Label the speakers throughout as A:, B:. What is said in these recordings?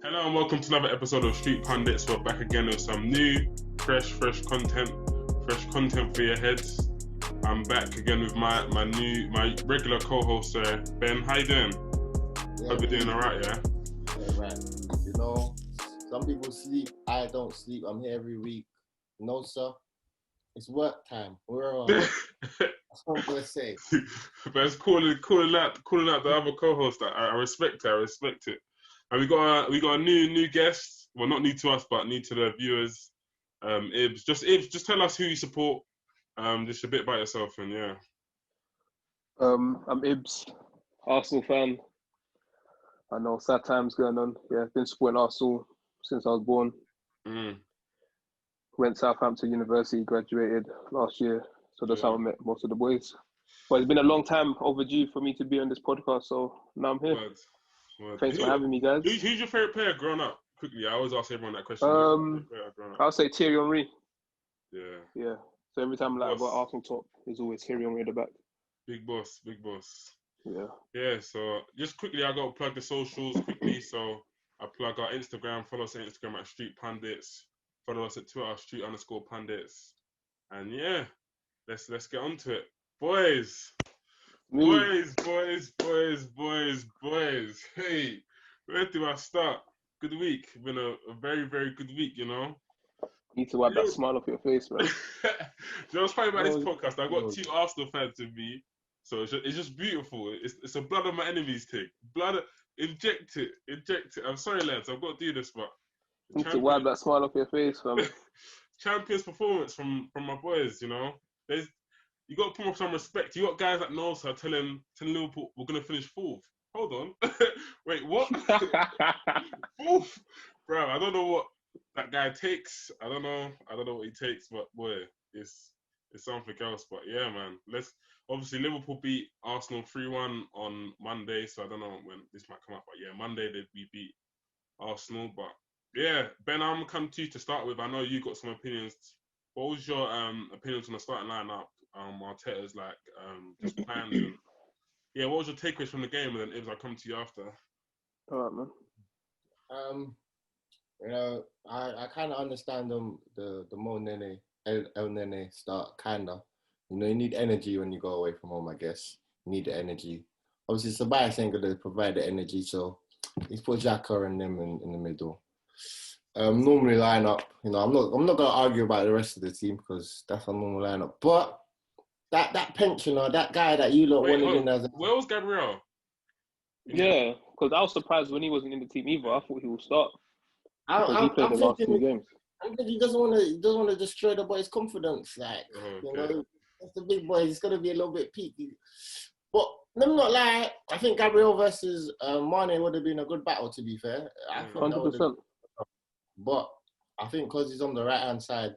A: Hello and welcome to another episode of Street Pundits. We're back again with some new, fresh content for your heads. I'm back again with my regular co-host, Ben. How you doing?
B: Yeah,
A: Hope you're doing alright, yeah?
B: Yeah, right. You know, some people sleep. I don't sleep. I'm here every week. No, sir. It's work time. We're on. That's what I'm gonna say.
A: But it's calling out the other co-host. I respect it. I respect it. And we got a new guest. Well, not new to us, but new to the viewers. Ibs. Just tell us who you support. Just a bit about yourself, and yeah.
C: I'm Ibs, Arsenal fan. I know sad times going on. Yeah, I've been supporting Arsenal since I was born. Went to Southampton University, graduated last year. So that's how I met most of the boys. But it's been a long time overdue for me to be on this podcast, so now I'm here.
A: Word.
C: Thanks for having me, guys.
A: Who's your favourite player growing up? Quickly, I always ask everyone that question.
C: I'll say Thierry Henry.
A: Yeah.
C: So every time I got Arsenal top, there's always Thierry Henry at the back.
A: Big boss.
C: Yeah.
A: Yeah, so just quickly, I got to plug the socials quickly. So I plug our Instagram. Follow us on Instagram at Street Pundits. Follow us at Twitter, Street_Pundits. And yeah, let's get on to it. Boys. Hey, where do I start? Good week. Been a very, very good week, you know.
C: You need to wipe that smile off your face, man.
A: You know what's funny about this podcast? I got 2 Arsenal fans with me, so it's just beautiful. It's a blood of my enemies thing. Inject it. I'm sorry, lads. I've got to do this, but
C: you need to wipe that smile off your face, fam.
A: Champions performance from my boys. You know, you got to put up some respect. You got guys like Nosa telling Liverpool we're gonna finish 4th. Hold on, wait, what? 4th, bro. I don't know what that guy takes. I don't know what he takes, but boy, it's something else. But yeah, man. Obviously Liverpool beat Arsenal 3-1 on Monday, so I don't know when this might come up. But yeah, Monday we beat Arsenal. But yeah, Ben, I'm gonna come to you to start with. I know you got some opinions. What was your opinions on the starting lineup? Arteta's just plans and yeah, what was your takeaways from the game? And then Ibs, I'll come to you after.
C: All right, man.
B: You know, I kind of understand the Mo Nene, El Nene start, kind of. You know, you need energy when you go away from home, I guess. You need the energy. Obviously, Sabai ain't going to provide the energy, so he's put Xhaka and them in the middle. Normally line up, you know, I'm not going to argue about the rest of the team because that's a normal lineup. But that pensioner, that guy that you lot wanted in as a...
A: Where was Gabriel?
C: Yeah, because I was surprised when he wasn't in the team either. I thought he would start.
B: I'm
C: the last 2 games.
B: I think he doesn't want to destroy the boy's confidence. You know, that's the big boy. He's gonna be a little bit peaky. But let me not lie. I think Gabriel versus Mane would have been a good battle. To be fair, I think
C: 100%.
B: But I think because he's on the right hand side,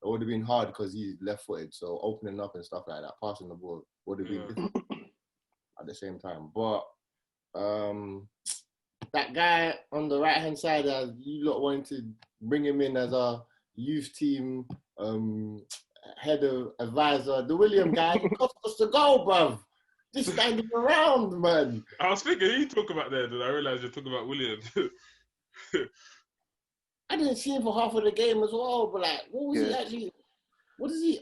B: it would have been hard because he's left-footed. So opening up and stuff like that, passing the ball would have been difficult at the same time. But that guy on the right-hand side, you lot wanting to bring him in as a youth team head of advisor, the William guy, he cost us the goal, bruv. This guy is around, man.
A: I was thinking, who you talk about there? Then I realised you're talking about William.
B: I didn't see him for half of the game as well, but what was he actually? What is he?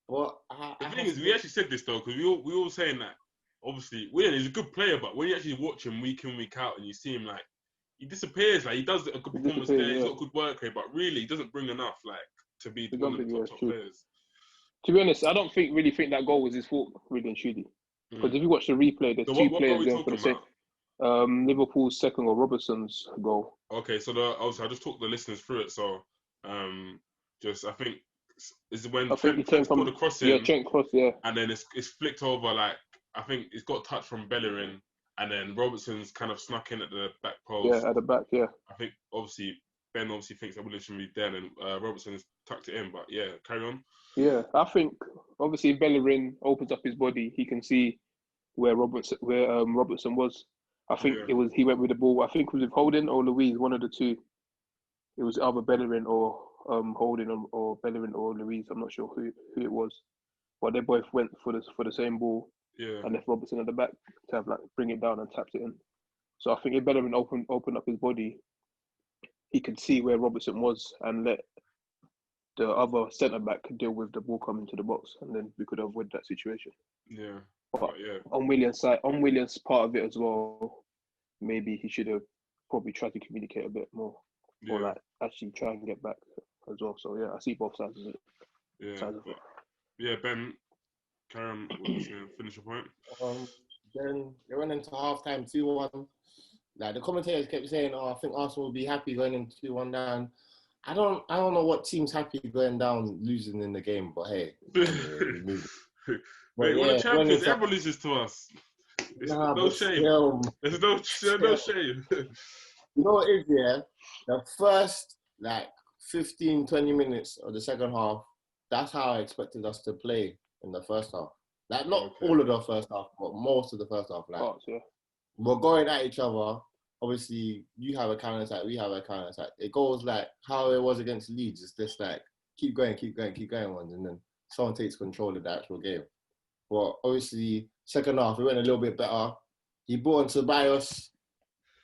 B: Well,
A: the thing is, we actually said this though, because we all saying that. Obviously, Willian is a good player, but when you actually watch him week in, week out, and you see him he disappears. He does a good performance there. He's got good work rate, but really, he doesn't bring enough to be one of the top players.
C: To be honest, I don't really think that goal was his fault, really and truly. Because if you watch the replay, there's 2 players going for the same. Liverpool's second goal, Robertson's goal.
A: Okay, so obviously I just talked the listeners through it. So, I think is when Trent put the cross in.
C: Yeah, Trent cross, yeah.
A: And then it's flicked over. I think it's got touched from Bellerin, and then Robertson's kind of snuck in at the back post.
C: Yeah, at the back, yeah.
A: I think Ben thinks that William should be there, and Robertson's tucked it in. But yeah, carry on.
C: Yeah, I think obviously if Bellerin opens up his body, he can see where Robertson was. I think he went with the ball. I think it was with Holding or Louise, one of the two. It was either Bellerin or Holding or Bellerin or Louise. I'm not sure who it was, but they both went for the same ball.
A: Yeah.
C: And left Robertson at the back to have bring it down and tapped it in. So I think if Bellerin opened up his body, he could see where Robertson was and let the other centre back deal with the ball coming to the box, and then we could avoid that situation.
A: Yeah.
C: But
A: yeah.
C: on Williams' part of it as well, maybe he should have probably tried to communicate a bit more, or like actually try and get back as well. So yeah, I see both sides of it.
A: Yeah, Ben, carry on. Finish your point.
B: Then they went into half-time 2-1. Like the commentators kept saying, "Oh, I think Arsenal will be happy going into 2-1 down." I don't know what team's happy going down losing in the game, but hey, anyway, we
A: Wait, we're the champions. Everyone loses to us. It's no shame. There's no shame.
B: You know what it is, yeah? The first, 15, 20 minutes of the second half, that's how I expected us to play in the first half. Not all of the first half, but most of the first half. We're going at each other. Obviously, you have a counter-attack, we have a counter-attack. It goes like how it was against Leeds. It's just keep going ones, and then someone takes control of the actual game. But obviously, second half, we went a little bit better. He brought on Ceballos.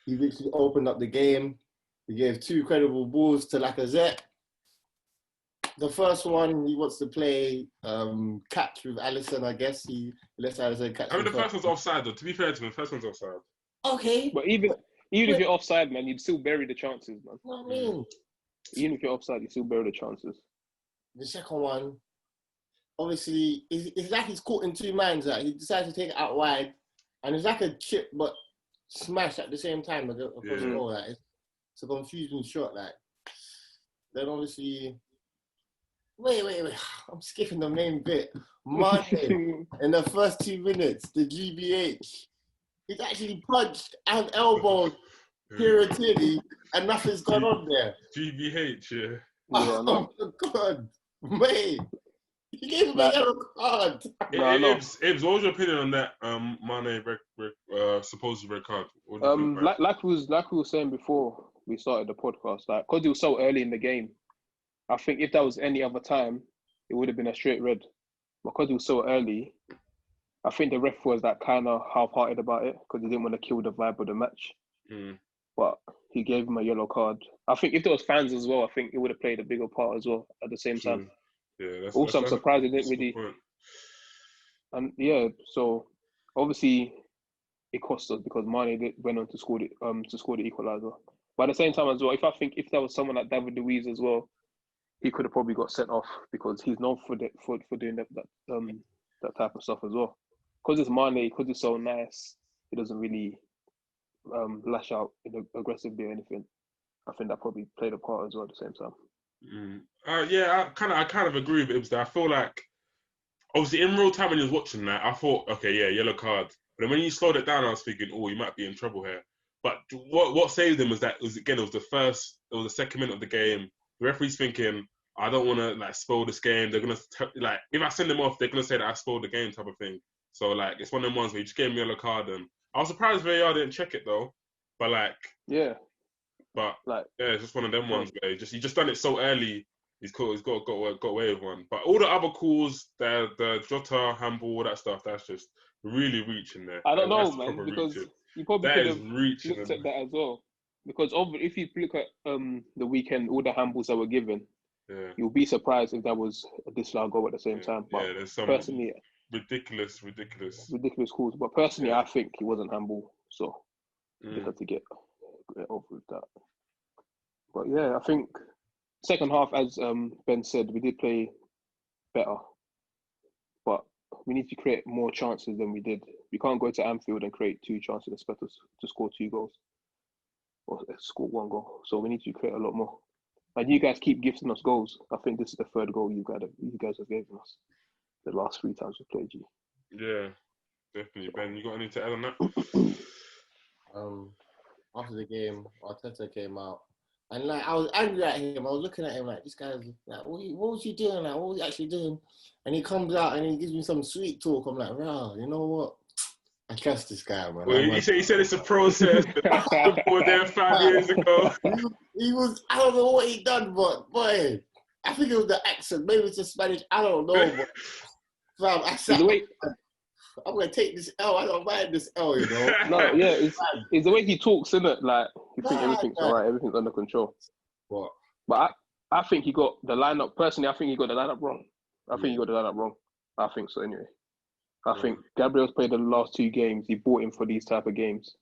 B: He literally opened up the game. He gave 2 credible balls to Lacazette. The first one, he wants to play catch with Alisson, I guess. He lets Alisson catch.
A: I mean, the first one's offside, though. To be fair to him, the first one's offside.
B: Okay.
C: But even if you're offside, man, you'd still bury the chances, man.
B: You know what I mean?
C: Even if you're offside, you still bury the chances.
B: The second one, obviously, it's like he's caught in two minds. He decides to take it out wide, and it's like a chip, but smash at the same time. Across the goal, it's a confusing shot. Then obviously, wait. I'm skipping the main bit. Mane, in the first 2 minutes, the GBH, he's actually punched and elbowed Piratini, and nothing's gone on there.
A: GBH, yeah.
B: Oh my God, mate. He gave him a yellow card.
A: Ibs, what was your opinion on that Mane supposed red card?
C: Like we were saying before we started the podcast, because it was so early in the game, I think if that was any other time, it would have been a straight red. Because it was so early, I think the ref was kind of half-hearted about it because he didn't want to kill the vibe of the match. But he gave him a yellow card. I think if there was fans as well, I think it would have played a bigger part as well at the same time.
A: Yeah,
C: I'm surprised it didn't really. And so obviously it cost us because Mane went on to score the equaliser. But at the same time as well, if that was someone like David Luiz as well, he could have probably got sent off because he's known for doing that type of stuff as well. Because it's Mane, because it's so nice, he doesn't really lash out aggressively or anything. I think that probably played a part as well at the same time.
A: I kind of agree with Ibs there. I feel like, obviously, in real time when you was watching that, I thought, okay, yeah, yellow card. But then when you slowed it down, I was thinking, oh, you might be in trouble here. But what saved him was that, it was the second minute of the game. The referee's thinking, I don't want to spoil this game. They're gonna if I send them off, they're gonna say that I spoiled the game type of thing. So it's one of them ones where you just gave me a yellow card, and I was surprised VAR didn't check it though. But it's just one of them ones where he just done it so early. He's got away with one. But all the other calls, the Jota handball, all that stuff, that's just really reaching there.
C: I don't know, man, because you probably could have looked at that as well. Because if you look at the weekend, all the handballs that were given, you'll be surprised if that was a disallowed goal at the same time. But
A: there's some
C: personally,
A: ridiculous
C: calls. But personally, I think it wasn't handball, so you had to get over with that. But I think second half, as Ben said, we did play better, but we need to create more chances than we did. We can't go to Anfield and create 2 chances and expect us to score 2 goals or score 1 goal. So we need to create a lot more. And you guys keep gifting us goals. I think this is the 3rd goal you guys have given us the last 3 times we played you.
A: Yeah, definitely. Ben, you got anything to add on that?
B: After the game, Arteta came out. And I was angry at him. I was looking at him like, this guy's like, what was you doing? What was he actually doing? And he comes out and he gives me some sweet talk. I'm like, you know what? I trust this guy, man.
A: Well, he said it's a process. The boy there 5 years ago.
B: He was, I don't know what he done, but boy, I think it was the accent. Maybe it's the Spanish. I don't know. But, fam, I'm gonna take this L. I don't mind this L, you know.
C: No, yeah, it's the way he talks, isn't it? Like you think everything's
B: man.
C: alright, everything's under control.
B: What?
C: But I think he got the lineup. Personally, I think he got the lineup wrong. I think he got the lineup wrong. I think so anyway. I think Gabriel's played the last 2 games. He bought him for these type of games.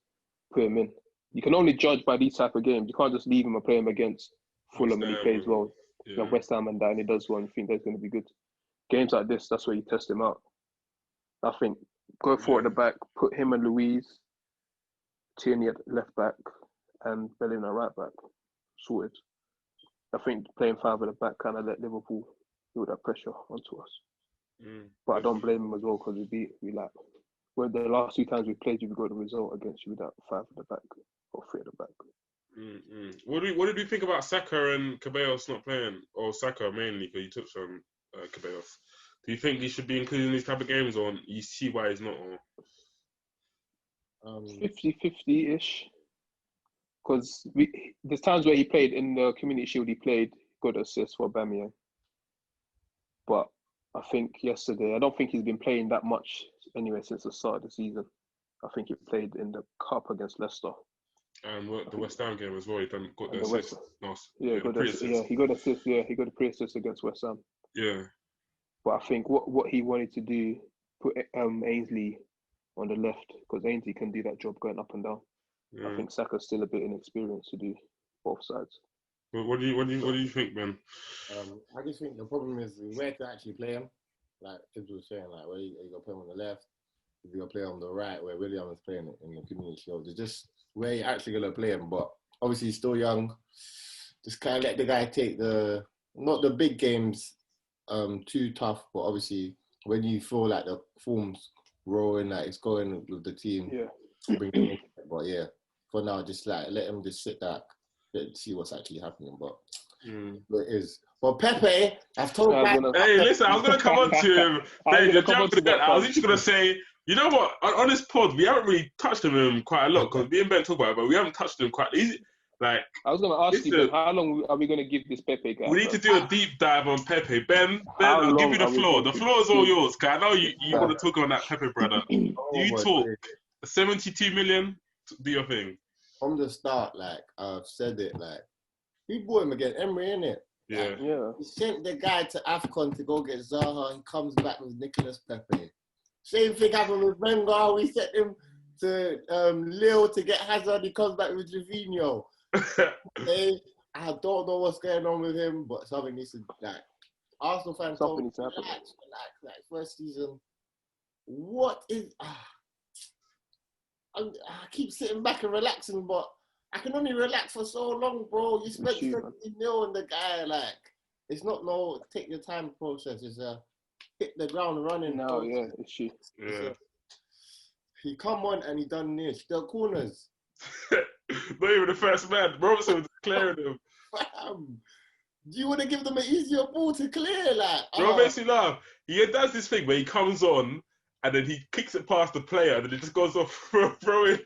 C: Put him in. You can only judge by these type of games. You can't just leave him and play him against Fulham and he plays well. Yeah. West Ham and that, and he does well and you think that's going to be good. Games like this, that's where you test him out. I think go forward at the back, put him and Louise, Tierney at left back, and Bellingham at right back. Sorted. I think playing 5 at the back kind of let Liverpool build that pressure onto us. But I don't blame him as well because we like. Well, the last 2 times we played, we got the result against you with that 5 at the back or 3 at the back.
A: What did we think about Saka and Ceballos not playing, or Saka mainly because you touched on Ceballos? Do you think he should be included in these type of games, or you see why he's not? Or
C: 50-50-ish. Because there's times where he played in the Community Shield, he played good assists for Aubameyang. But I think yesterday, I don't think he's been playing that much anyway since the start of the season. I think he played in the Cup against Leicester.
A: And the West Ham game as well, he got the assist.
C: He got assist. Yeah, he got a pre-assist against West Ham.
A: Yeah.
C: But I think what he wanted to do, put Ainsley on the left, because Ainsley can do that job going up and down. Yeah. I think Saka's still a bit inexperienced to do both sides.
A: What do you think, Ben?
B: I just think the problem is where to actually play him. Like Tibbs was saying, like where you got to play him on the left, you got to play him on the right, where William is playing it in the Community Shield. It's just where you're actually gonna play him. But obviously he's still young. Just kind of let the guy take not the big games too tough, but obviously when you feel like the form's rolling, like it's going with the team.
C: Yeah.
B: Bring him in. But yeah, for now, just like let him just sit back, see what's actually happening. But it is. But Pepe, I've told
A: Hey, listen, I was gonna come on to him. I was literally gonna say, you know what? On this pod, we haven't really touched him quite a lot because me and Ben talk about it, but we haven't touched him quite easy. Like,
C: I was gonna ask you, Ben, how long are we gonna give this Pepe guy?
A: We need to do a deep dive on Pepe. Ben, I'll give you the floor. The floor is all yours, cause I know you want to talk on that Pepe, brother. You talk. 72 million. Do your thing.
B: From the start, like I've said it, like we bought him again, Emery, innit?
A: Yeah.
B: Like, yeah. He sent the guy to Afcon to go get Zaha. He comes back with Nicolas Pepe. Same thing happened with Wenger. We sent him to Lille to get Hazard. He comes back with Jorginho. Hey, I don't know what's going on with him, but something needs to like. Arsenal fans told me relax. First season. What is? I keep sitting back and relaxing, but I can only relax for so long, bro. You spent 70 mil on the guy, like it's not no take your time process. It's a hit the ground running.
C: No, yeah, it's shit.
A: Yeah.
B: He come on and he done this. The corners.
A: Not even the first man. Robertson was clearing him.
B: Do you want to give them an easier ball to clear? Like,
A: Bro, makes me laugh. He does this thing where he comes on and then he kicks it past the player and then it just goes off throwing.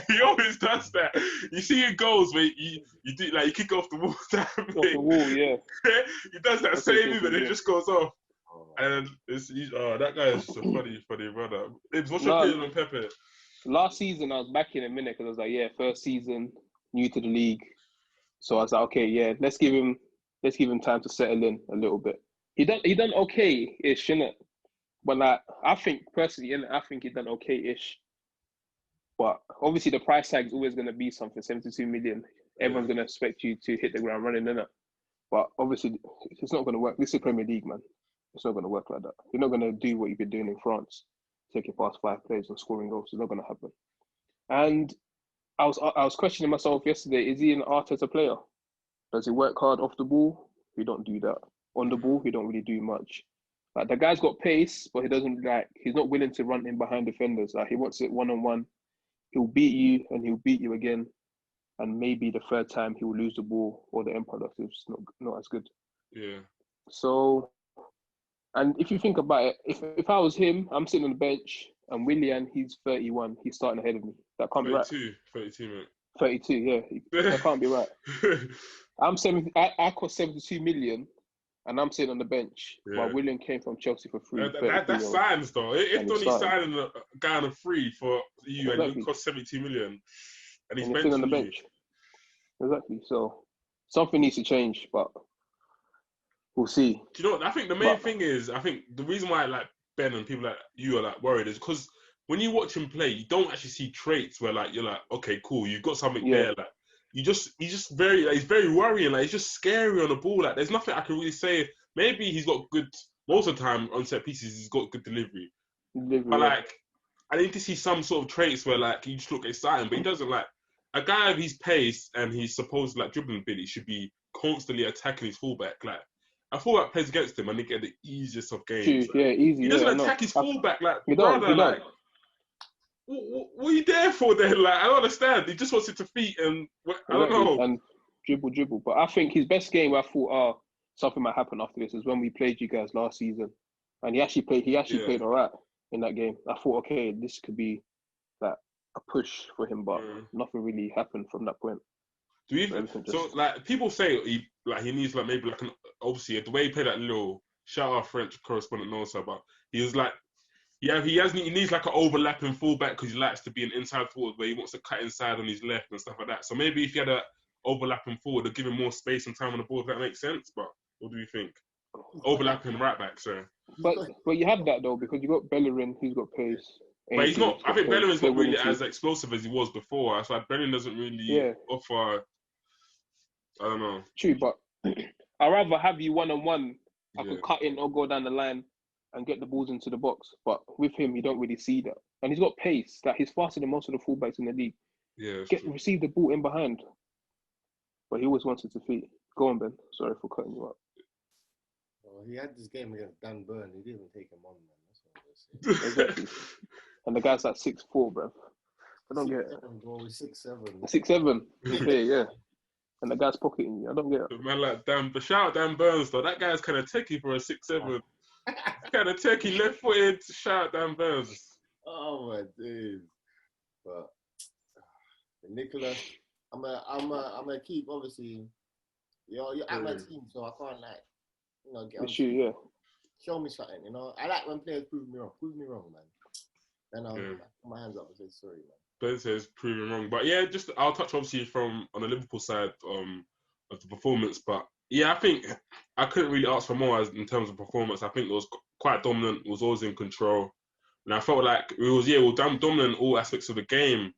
A: He always does that. You see in goals where you do like you kick off the wall. Off
C: the wall, yeah.
A: He does that same move and it just goes off. And that guy is just a funny brother. What's your opinion on Pepe?
C: Last season, I was back in a minute because I was like, yeah, first season, new to the league. So I was like, okay, yeah, let's give him time to settle in a little bit. He done okay-ish, innit? But like, I think personally, I think he done okay-ish. But obviously, the price tag is always going to be something. 72 million. Everyone's going to expect you to hit the ground running, innit? But obviously, it's not going to work. This is Premier League, man. It's not going to work like that. You're not going to do what you've been doing in France, taking past 5 players and scoring goals. It's not going to happen. And I was questioning myself yesterday. Is he an Arteta player? Does he work hard off the ball? We don't do that. On the ball, he don't really do much. Like the guy's got pace, but he's not willing to run in behind defenders. Like he wants it one-on-one. He'll beat you and he'll beat you again. And maybe the third time he will lose the ball or the end product is not as good.
A: Yeah.
C: So, and if you think about it, if I was him, I'm sitting on the bench and Willian, he's 31. He's starting ahead of me. That can't be right.
A: 32, mate.
C: 32, yeah. That can't be right. I'm 70. I cost 72 million, and I'm sitting on the bench while William came from Chelsea for free.
A: That's signs though. If Donny's signing a guy on a free for you and it costs 72 million, and he's
C: sitting on the bench. Exactly. So something needs to change, but we'll see.
A: Do you know what? I think the main thing is, I think the reason why like Ben and people like you are like worried is because when you watch him play, you don't actually see traits where like you're like, okay, cool, you've got something there. Like he's very like, he's very worrying. Like he's just scary on the ball. Like there's nothing I can really say. Maybe he's got good most of the time on set pieces. He's got good delivery. But like I need to see some sort of traits where like you just look exciting, but he doesn't. Like a guy of his pace and he's supposed like dribbling ability should be constantly attacking his fullback. Like a fullback plays against him and they get the easiest of games.
C: Like, easy.
A: He doesn't attack his fullback. Like brother, like what are you there for then? Like I don't understand. He just wants it to feet and I don't know.
C: And dribble. But I think his best game, I thought, something might happen after this, is when we played you guys last season, and he actually played all right in that game. I thought, okay, this could be like a push for him, but nothing really happened from that point.
A: Do you even so like people say he needs like maybe like obviously the way he played that little shout out French correspondent Nosa, but he was like he needs like an overlapping fullback because he likes to be an inside forward where he wants to cut inside on his left and stuff like that. So maybe if he had a overlapping forward, to give him more space and time on the ball, if that makes sense. But what do you think? Overlapping right back, so.
C: But you have that though because you got Bellerin, who's got pace.
A: But he's not. I think Bellerin's not really as explosive as he was before. That's why Bellerin doesn't really offer. I don't know.
C: True, but I'd rather have you one-on-one. I could cut in or go down the line and get the balls into the box. But with him, you don't really see that. And he's got pace. Like he's faster than most of the fullbacks in the league.
A: Yeah.
C: Receive the ball in behind. But he always wants it to feet. Go on, Ben. Sorry for cutting you up.
B: Well, he had this game against Dan Burn. He didn't take him on, man. That's what I'm saying.
C: Exactly. And the guy's like 6'4", bruv. I don't get it.
B: 6'7".
C: 6'7". Okay, yeah. And the guy's pocketing you. I don't get it.
A: The man like Dan, but shout out Dan Burns though. That guy's kind of techie for a 6'7". Kind of techie, left-footed. Shout out Dan Burns.
B: Oh my days. But Nicolas, I'm gonna keep obviously. You're at my team, so I can't get on.
C: Yeah.
B: Show me something, I like when players prove me wrong. Prove me wrong, man. Then I'll put my hands up and say sorry, man.
A: Ben says proving wrong, but yeah, just I'll touch obviously on the Liverpool side of the performance, but yeah, I think I couldn't really ask for more in terms of performance. I think it was quite dominant. It was always in control, and I felt like it was dominant in all aspects of the game.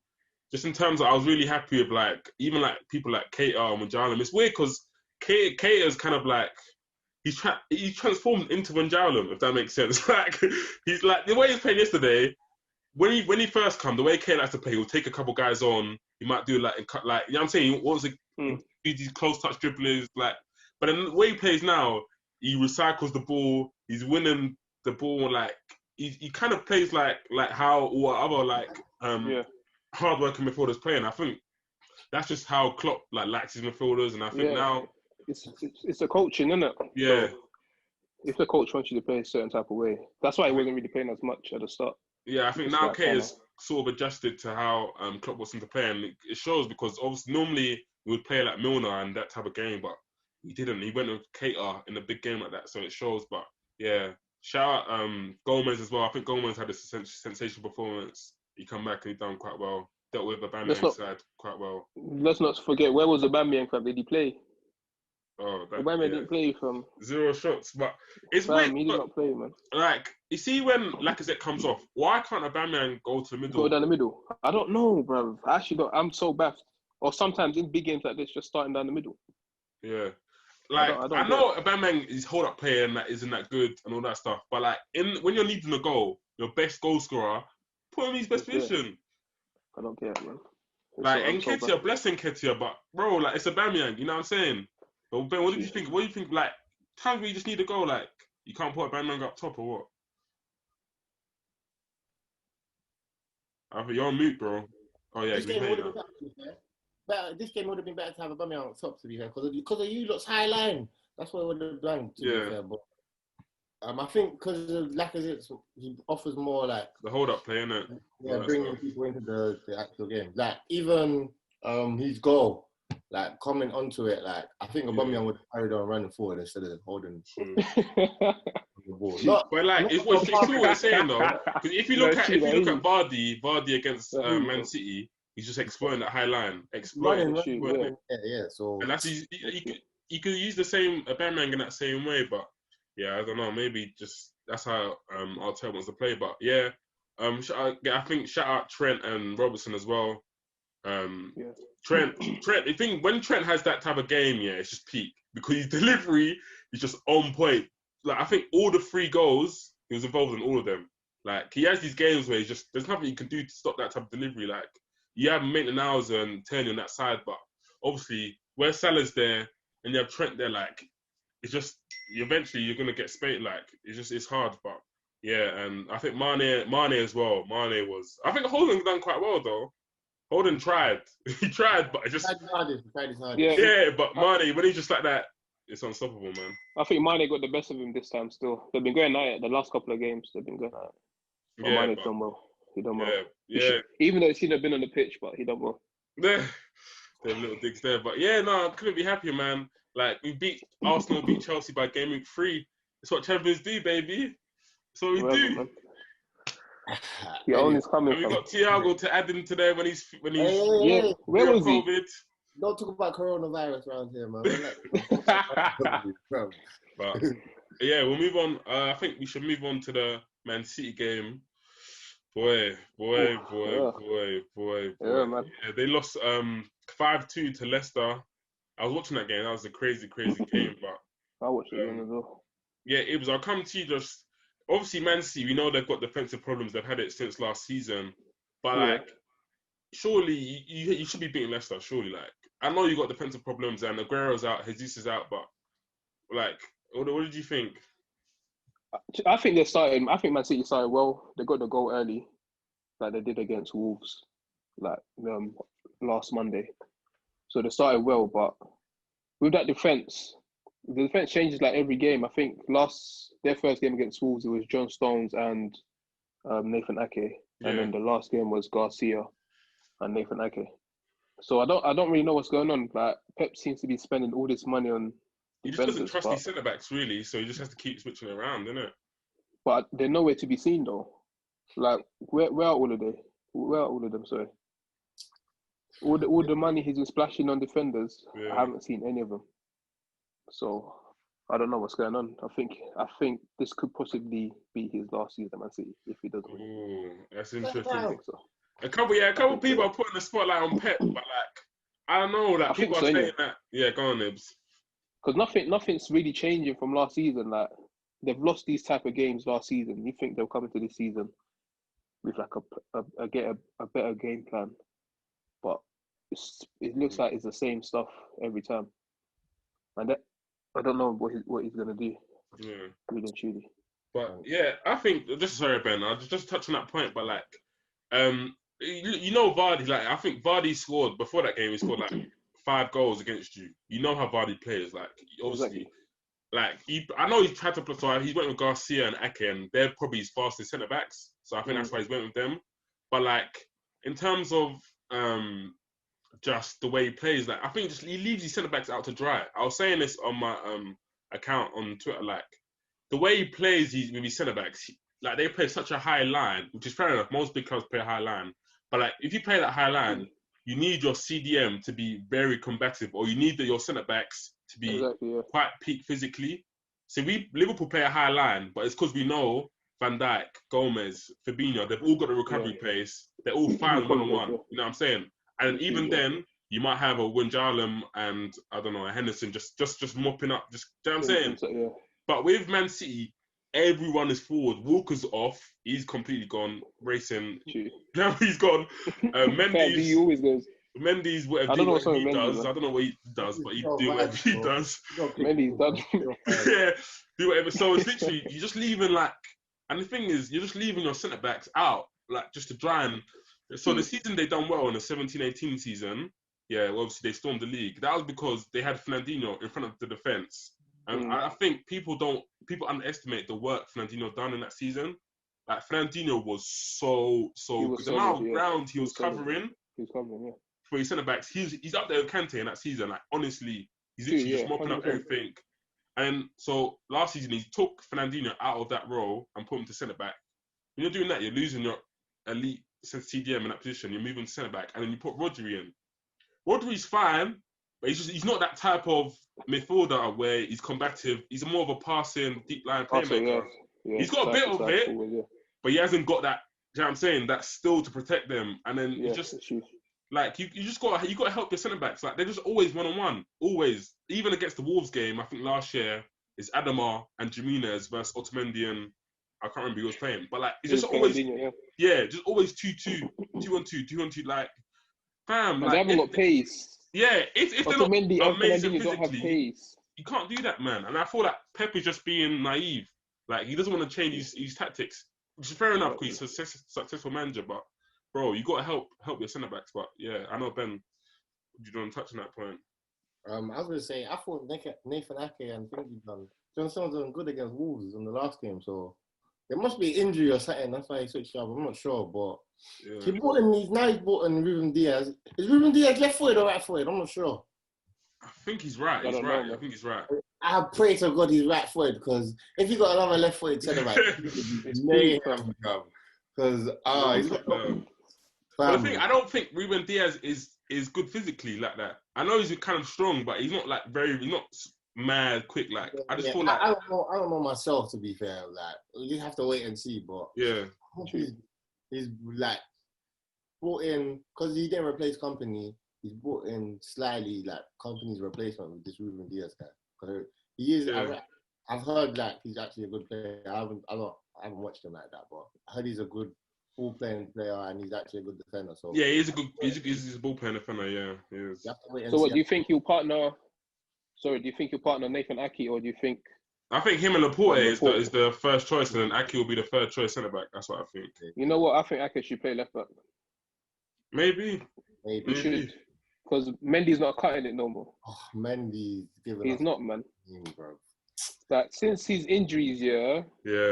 A: Just in terms of, I was really happy with even people like Keita and Wijnaldum. It's weird because Keita's kind of like he's transformed into Wijnaldum, if that makes sense. Like he's like the way he was playing yesterday. When he first come, the way Kane likes to play, he'll take a couple guys on. He might do you know what I'm saying? He wants to do these close touch dribblers, but then the way he plays now, he recycles the ball. He's winning the ball. Like he kind of plays like how or other hard-working midfielders play. And I think that's just how Klopp likes his midfielders. And I think now
C: it's a coaching, isn't it?
A: Yeah.
C: So if the coach wants you to play a certain type of way, that's why he wasn't really playing as much at the start.
A: Yeah, I think now Kane is sort of adjusted to how Klopp wants him to play, and it shows because obviously normally he would play like Milner and that type of game, but he didn't. He went with Keita in a big game like that, so it shows. But yeah, shout out Gomez as well. I think Gomez had a sensational performance. He come back and he done quite well. Dealt with the Aubameyang side quite well.
C: Let's not forget, where was Aubameyang from? Did he play?
A: Oh,
C: Aubameyang didn't play from
A: 0 shots, but it's weird.
C: He did not play, man.
A: Like, you see when Lacazette comes off, why can't Aubameyang go to the middle?
C: Go down the middle. I don't know, bro. I actually don't. I'm so baffed. Or sometimes in big games like this, just starting down the middle.
A: Yeah, I know Aubameyang is hold-up player and that isn't that good and all that stuff, but when you're needing a goal, your best goal scorer, put him in his best position.
C: I don't care, man.
A: Nketiah, blessing Nketiah, but bro, it's Aubameyang. You know what I'm saying? But Ben, what do you think? What do you think? Times where you just need a goal, you can't put Aubameyang up top or what? I think you're on mute, bro. Oh yeah,
B: this game would have been better. This game would have been better to have Aubameyang on top, to be fair, because of you lot's high line. That's what it would have done. To be fair, but I think because of Lacazette, he offers more
A: the hold-up play, innit?
B: Yeah, bringing people into the actual game. Even his goal. like coming onto it, like I think Aubameyang would have carried on running forward instead of holding the ball.
A: But like, it's what you're saying though, because if you look at Vardy against Man City, he's just exploiting that high line, exploiting.
B: Yeah. So
A: and that's you could use the same Aubameyang in that same way, but yeah, I don't know, maybe just that's how Arteta wants to play. But yeah, I think shout out Trent and Robertson as well. Trent. I think when Trent has that type of game, yeah, it's just peak because his delivery is just on point. Like I think all the 3 goals, he was involved in all of them. Like he has these games where there's nothing you can do to stop that type of delivery. Like you have Maitland-Niles and Turney on that side, but obviously where Salah's there and you have Trent there, like it's just eventually you're gonna get spate. Like it's hard, but yeah. And I think Mane as well. I think Holland done quite well though. Holden tried. He tried, but it just... Yeah, but Mane, when he's just like that, it's unstoppable, man.
C: I think Mane got the best of him this time still. They've been going at it. The last couple of games, they've been going at it. But Mane's done well. He done well.
A: Yeah.
C: Even though he's not been on the pitch, but he done well.
A: Yeah. They have little digs there. But yeah, no, I couldn't be happier, man. Like, Arsenal beat Chelsea by game week 3. It's what champions do, baby. That's what we do. Man.
C: Your own is coming.
A: And we got Thiago to add into there when he's
C: where was
A: COVID.
C: he?
B: Don't talk about coronavirus around here, man.
A: But yeah, we'll move on. I think we should move on to the Man City game. Boy.
C: Yeah, man.
A: Yeah, they lost 5-2 to Leicester. I was watching that game. That was a crazy game. But
C: I watched it as well.
A: Yeah, it was. I'll come to you just. Obviously, Man City, we know they've got defensive problems. They've had it since last season. But, like, surely you should be beating Leicester, surely. Like, I know you got defensive problems and Aguero's out, Jesus is out, but, like, what did you think?
C: I think Man City started well. They got the goal early, like they did against Wolves, like, last Monday. So they started well, but with that defence, the defence changes like every game. I think their first game against Wolves, it was John Stones and Nathan Ake, and then the last game was Garcia and Nathan Ake. So I don't really know what's going on. Like Pep seems to be spending all this money on.
A: He just doesn't trust these centre backs really, so he just has to keep switching around, isn't it?
C: But they're nowhere to be seen though. Like where are all of them? Where are all of them? Sorry. All the money he's been splashing on defenders, I haven't seen any of them. So I don't know what's going on. I think this could possibly be his last season at Man City if he doesn't win.
A: Ooh, that's interesting.
C: I think so.
A: A couple people are putting the spotlight on Pep, but like I don't know. Like people are saying that. Yeah, go on, Nibs.
C: Because nothing's really changing from last season. Like they've lost these type of games last season. You think they'll come into this season with like a better game plan, but it looks like it's the same stuff every time, and that I don't know what he's gonna do.
A: Yeah,
C: really and truly.
A: But yeah, I think sorry Ben, I'll just touch on that point. But like, you know Vardy. Like I think Vardy scored before that game. He scored like 5 goals against you. You know how Vardy plays. Like obviously, like I know he tried to play. So he went with Garcia and Ake, and they're probably his fastest centre backs. So I think that's why he's went with them. But like in terms of just the way he plays, like I think he leaves his centre backs out to dry. I was saying this on my account on Twitter. Like the way he plays with his centre backs, like they play such a high line, which is fair enough. Most big clubs play a high line, but like if you play that high line, you need your CDM to be very combative, or you need your centre backs to be quite peak physically. So Liverpool play a high line, but it's because we know Van Dijk, Gomez, Fabinho, they've all got the recovery pace. They're all fine one-on-one. You know what I'm saying? And even then, you might have a Wijnaldum and I don't know, a Henderson just mopping up. Just you know what I'm saying? But with Man City, everyone is forward. Walker's off. He's completely gone. Racing. Now he's gone. Mendy's.
C: He always goes.
A: Mendy's whatever he does. I don't know what he does, but he do whatever he does.
C: Mendy's done.
A: Yeah, do whatever. So it's literally you're just leaving like, and the thing is, you're just leaving your centre backs out like just to dry and. So the season they done well in the 17-18 season, well, obviously they stormed the league. That was because they had Fernandinho in front of the defence. And I think people underestimate the work Fernandinho done in that season. Like Fernandinho was so good. The amount of ground he was covering.
C: He was covering,
A: for his centre backs. He's up there with Kante in that season. Like honestly, he's literally just mopping up
C: 100%.
A: everything. And so last season he took Fernandinho out of that role and put him to centre back. When you're doing that, you're losing your elite CDM in that position. You're moving to centre back, and then you put Rodri in. Rodri's fine, but he's not that type of midfielder where he's combative. He's more of a passing, deep line playmaker. He's got a bit of it, but he hasn't got that. You know what I'm saying? That still to protect them, and then you just like you just got to help your centre backs. Like they're just always 1-on-1, always. Even against the Wolves game, I think last year it's Adama and Jimenez versus Otamendi and I can't remember who was playing, but like it's just always just always 2-2, 2-on-2, 2-on-2. Like fam, like,
C: they haven't got pace.
A: Yeah, if they're not amazing physically,
C: don't have pace.
A: You can't do that, man. And I feel like Pep is just being naive. Like he doesn't want to change his tactics, which is fair enough because he's a successful manager. But bro, you got to help your centre backs. But yeah, I know Ben, you don't touch on that point.
B: I was gonna say I thought Nathan Ake and Thingy done. John Stones done good against Wolves in the last game, so there must be injury or something. That's why he switched up. I'm not sure, but he brought in. He's brought in Ruben Diaz. Is Ruben Diaz left footed or right footed? I'm not sure.
A: I think he's right. I think he's right.
B: I pray to God he's right footed because if he got another left footed centre back, it's mayhem, bro. Because he's got.
A: But the thing, I don't think Ruben Diaz is good physically like that. I know he's kind of strong, but he's not like he's not mad quick. Like I just feel like
B: I don't know myself, to be fair. Like you have to wait and see. But he's like brought in because he didn't replace Company. He's brought in slightly like Company's replacement with this Ruben Diaz guy. Because he is. Yeah. I've heard like he's actually a good player. I haven't watched him like that, but I heard he's a good ball playing player and he's actually a good defender. So
A: yeah, he's a ball playing defender. Yeah, he is.
C: So what do you think you'll partner? Sorry, do you think you'll partner Nathan Ake or do you think?
A: I think him and Laporte is the first choice, and then Ake will be the third choice centre back. That's what I think.
C: You know what? I think Ake should play left back.
A: Maybe.
C: He should, because Mendy's not cutting it no more.
B: Oh, Mendy's giving.
C: He's not, man. Bro. Like since his injuries,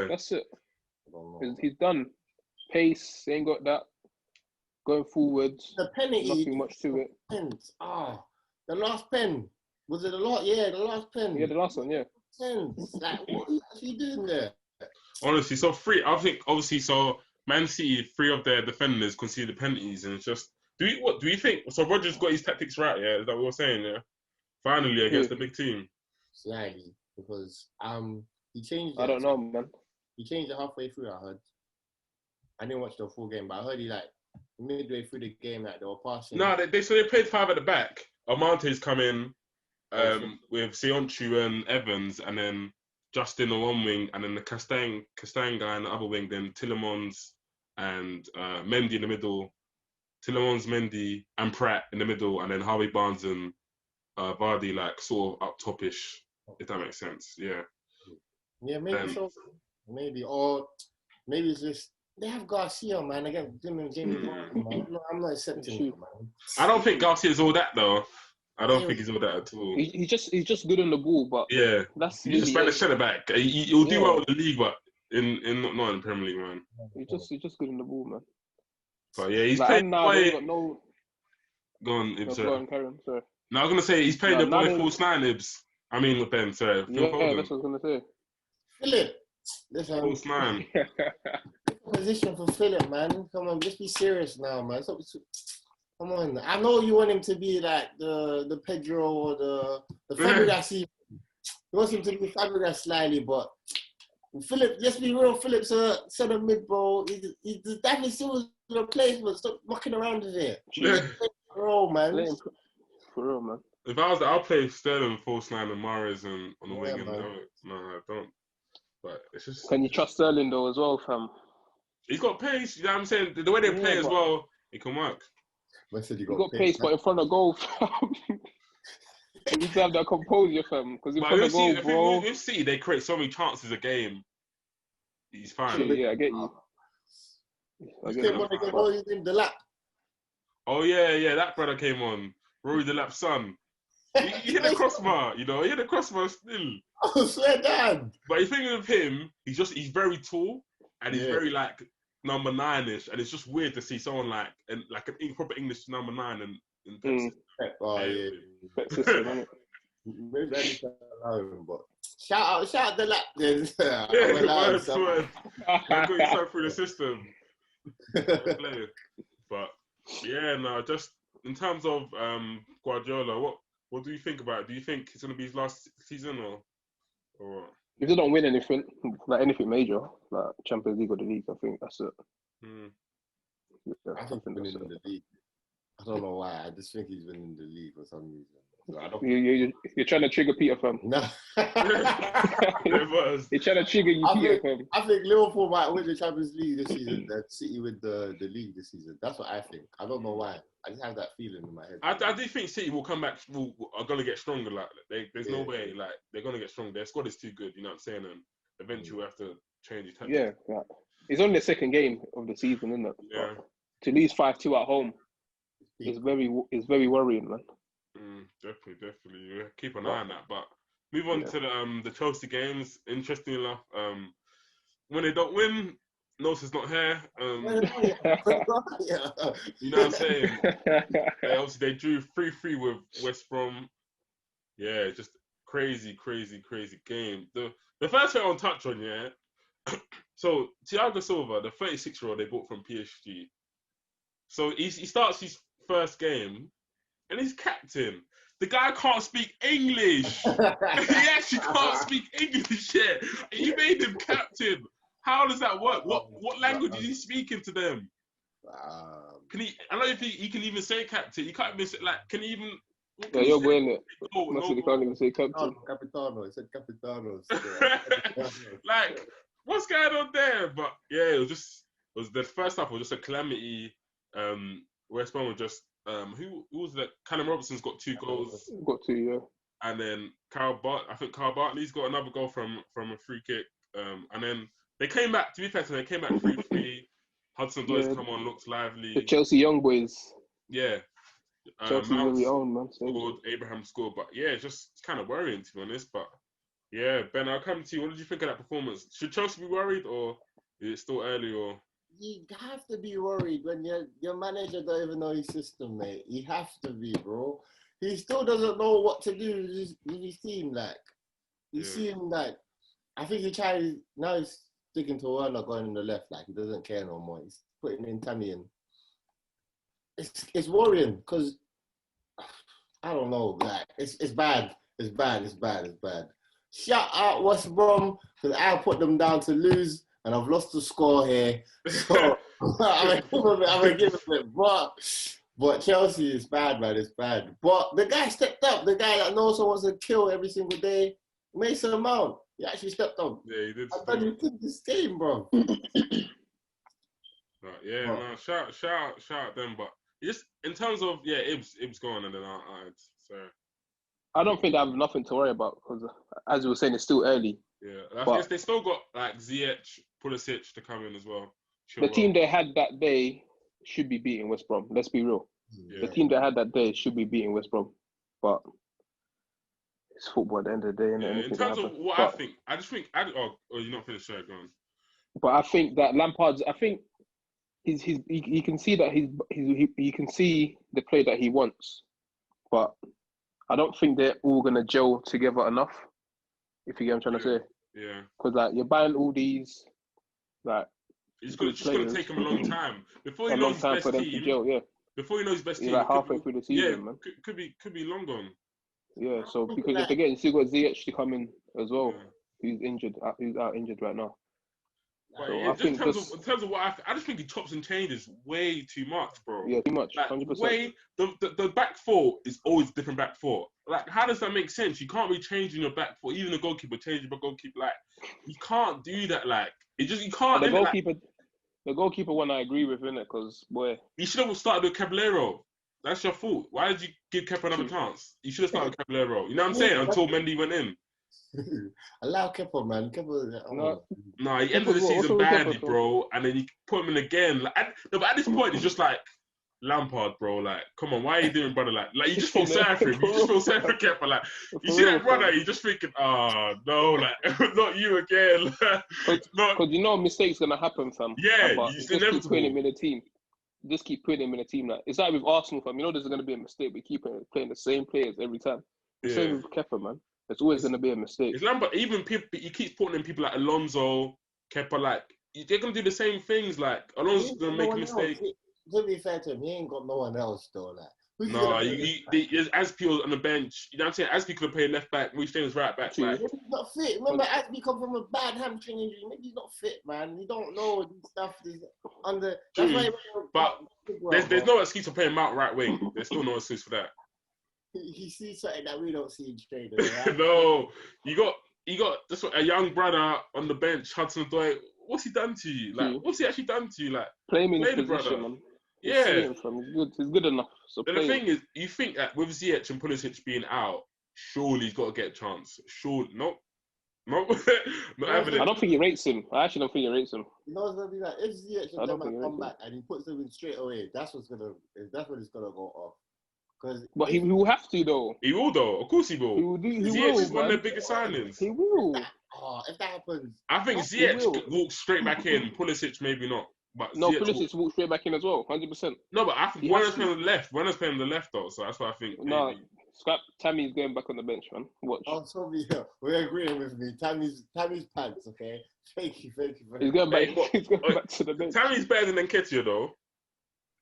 C: that's it. He's done. Pace, ain't got that. Going forwards,
B: the penalty,
C: nothing much to it.
B: Pens. The last pen. Was it a lot? Yeah, the last pen.
C: Yeah, the last one, yeah.
B: Pens. Like, what are you doing there?
A: Honestly, I think obviously, Man City, 3 of their defenders conceded penalties, and it's just, do you think, so Rodgers got his tactics right, yeah? Is that what we're saying, yeah? Finally, against the big team.
B: Slightly, because he changed it.
C: I don't know, man.
B: He changed it halfway through, I heard. I didn't watch the full game, but I heard he, like, midway through the game, like, they were passing.
A: No, they played 5 at the back. Amante's come in with Sionchu and Evans, and then Justin on one wing, and then the Castang guy on the other wing, then Tillemans and Mendy in the middle. Tillemans, Mendy, and Pratt in the middle, and then Harvey Barnes and Vardy, like, sort of up topish, if that makes sense. Yeah.
B: Yeah, maybe so. Maybe. Or maybe it's just, they have Garcia, man. Again, Jamie Vardy, man. I'm not accepting it, man.
A: I don't think Garcia's all that, though. I don't think he's all that at all.
C: He's just good on the ball, but that's
A: he's a Spanish centre back. He'll do well in the league, but not in the Premier League, man.
C: He's just good on the ball, man.
A: But yeah, he's
C: like,
A: playing.
C: Now
A: Go
C: on, Karen. Sorry.
A: No, I was gonna say he's playing the boy false 9 Ibs. I mean, Ben. Sorry.
C: Yeah, that's what I was gonna say.
B: Philip, listen.
A: False 9.
B: Position for Philip, man. Come on, just be serious now, man. Stop. Come on. I know you want him to be like the Pedro or the Fabregas. You want him to be Fabregas slightly, but Philip, let's be real. Philip's a centre mid, bro. He's definitely still a replacement. Stop mucking around with it. Bro, man.
C: For real, man.
A: If I was, I'll play Sterling false 9 and Mahrez on the wing. No, I don't. But it's just.
C: Can you trust Sterling though as well, fam?
A: He's got pace. You know what I'm saying? The way they play as well, it can work.
B: I said
C: you got pace, but in front of goal, fam. You need to have that composure, fam. Because in front of goal, bro.
A: With City, they create so many chances a game. He's fine.
C: Yeah, I get you.
B: The lap.
A: Oh yeah, that brother came on. Rory the Lap's son. He hit the crossbar, he hit the crossbar still.
B: Oh, swear down.
A: But the thing with him, he's very tall and he's very like number 9-ish, and it's just weird to see someone like an proper English number 9 and in Pep's system.
B: Oh yeah.
C: Pep system, innit?
B: Maybe I need to allow him, but shout out the Laptons.
A: Word. They're going through the system. But yeah, no, just in terms of Guardiola, what do you think about it? Do you think it's going to be his last season or what?
C: If they don't win anything, like anything major, like Champions League or the league, I think that's it. Yeah,
B: I think he's winning in the league. I don't know why. I just think he's winning the league for some reason. So I don't.
C: You're trying to trigger Peter, fam.
B: No.
C: You're trying to trigger Peter, fam.
B: I think Liverpool might win the Champions League this season. That City with the league this season. That's what I think. I don't know why. I just have that feeling in my head.
A: I do think City will come back. Are going to get stronger. Like there's no way. Like they're going to get stronger. Their squad is too good. You know what I'm saying? And eventually we'll have to change the tactics.
C: Yeah. It's only the second game of the season, isn't it?
A: Yeah.
C: But to lose 5-2 at home is very worrying, man.
A: Definitely. Yeah, keep an eye on that. But move on to the Chelsea games. Interesting enough, when they don't win, Nosa's not here. You know what I'm saying? Obviously, they drew 3-3 with West Brom. Yeah, just crazy game. The first thing I want to touch on, yeah. So Thiago Silva, the 36-year-old they bought from PSG. So he starts his first game, and he's captain. The guy can't speak English. He actually can't speak English yet. You made him captain. How does that work? What language is he speaking to them? Can he? I don't know if he can even say captain. He can't even say, like. Can he even?
C: Yeah, you're wearing it.
B: He
C: can't even say captain.
B: Capitano. He said Capitano.
A: Like, what's going on there? But yeah, it was the first half was just a calamity. West Brom were just who was that? Callum Robertson's got 2 goals.
C: Got 2, yeah.
A: And then Carl Bartley's got another goal from a free kick. And then they came back. To be fair, they came back 3-3. Hudson-Odoi come on, looks lively.
C: The Chelsea young boys.
A: Yeah.
C: Chelsea very own, man.
A: Scored, Abraham scored, but yeah, it's kind of worrying to be honest. But yeah, Ben, I'll come to you. What did you think of that performance? Should Chelsea be worried, or is it still early? Or
B: you have to be worried when your manager don't even know his system, mate. You have to be, bro. He still doesn't know what to do with his team. Like you see him, like I think now he's sticking to Werner going in the left. Like he doesn't care no more. He's putting in Tammy in. It's worrying because I don't know. Like it's bad. It's bad. Shout out West Brom because I put them down to lose and I've lost the score here. So I'm gonna give it a bit. But Chelsea is bad, man. It's bad. But the guy stepped up. The guy that knows someone wants to kill every single day, Mason Mount. He actually stepped up.
A: Yeah, he did.
B: I thought he took this game, bro.
A: Shout out them. But just in terms of Ibs gone and then so.
C: I don't think they have nothing to worry about because, as you were saying, it's still early.
A: Yeah, I guess they still got like Ziyech, Pulisic to come in as well.
C: The team they had that day should be beating West Brom. Let's be real. Yeah. The team they had that day should be beating West Brom, but it's football at the end of the day.
A: Yeah, in terms of what I think, I just think. You're not finished, go on.
C: But I think that Lampard's. I think he can see that he can see the play that he wants, but I don't think they're all gonna gel together enough. If you get what I'm trying to say.
A: Yeah.
C: Because like you're buying all these, like.
A: It's just gonna take him a long time before he knows his best team. Before he knows his best team,
C: like halfway through the season, man.
A: Could be long gone.
C: Yeah, so because if again, you still got Ziyech to come in as well. Yeah. He's injured. He's out injured right now.
A: So I think in terms of what I just think he chops and changes way too much, bro.
C: Yeah, too much. 100%.
A: The back four is always different back four. Like, how does that make sense? You can't be changing your back four. Even the goalkeeper changing your goalkeeper. Like, you can't do that. Like, you can't.
C: The goalkeeper one I agree with, innit? Because boy,
A: you should have started with Caballero. That's your fault. Why did you give Kepa another chance? You should have started with Caballero. You know what I'm saying? Until Mendy went in.
B: Allow Kepa, man.
A: No, he ended the season badly, bro. And then you put him in again. But at this point, it's just like Lampard, bro. Like, come on, why are you doing, brother? Like you just feel sorry for him. You just feel sorry for Kepa. Like, you see that brother, you're just thinking, oh no, like not you again.
C: Because you know mistakes gonna happen, fam.
A: Yeah, it's inevitable.
C: Putting him in the team. just keep putting him in a team. Like it's like with Arsenal, fam. You know, there's going to be a mistake. We keep playing the same players every time. The same with Kepa, man. There's always going to be a mistake.
A: It's Lampard. Even people, he keeps putting in people like Alonso, Kepa. Like they're going to do the same things. Like Alonso's going to make a mistake.
B: To be fair to him, he ain't got no one else though. Like.
A: No, there's Aspi on the bench. You know what I'm saying? Aspi could have played left back. Reece James right back. Like.
B: Maybe he's not fit. Remember, Aspi come from a bad hamstring injury. Maybe he's not fit, man. You don't know this stuff. That's why.
A: But there's no excuse for playing Mount right wing. There's still no excuse for that.
B: He sees something that we don't see in trainers. Right?
A: No, you got just a young brother on the bench, Hudson-Odoi. What's he done to you? Like, what's he actually done to you? Like,
C: play him in his position, man.
A: Yeah,
C: he's good enough. So
A: the thing is, you think that with Ziyech and Pulisic being out, surely he's got to get a chance. Surely, not evident.
C: I don't think he rates him. I actually don't think he rates him.
B: You know what's gonna be like? If Ziyech and them come back and he puts them in straight away, that's when it's gonna go off.
C: But he will have to though.
A: He will though. Of course he will.
C: He will do.
A: Ziyech is one of their biggest signings.
C: He will.
B: If that happens,
A: I think Ziyech walks straight back in. Pulisic maybe not. But
C: no, Pulisic walks straight back in as well, 100%.
A: No, but I think Werner's playing on the left. Werner's playing on the left though, so that's what I think.
C: No, scrap. Tammy's going back on the bench, man. Watch.
B: Oh, so we're agreeing with me. Tammy's pants, okay? Thank you.
C: He's going back. He's going back to the bench.
A: Tammy's better than Nketiah though.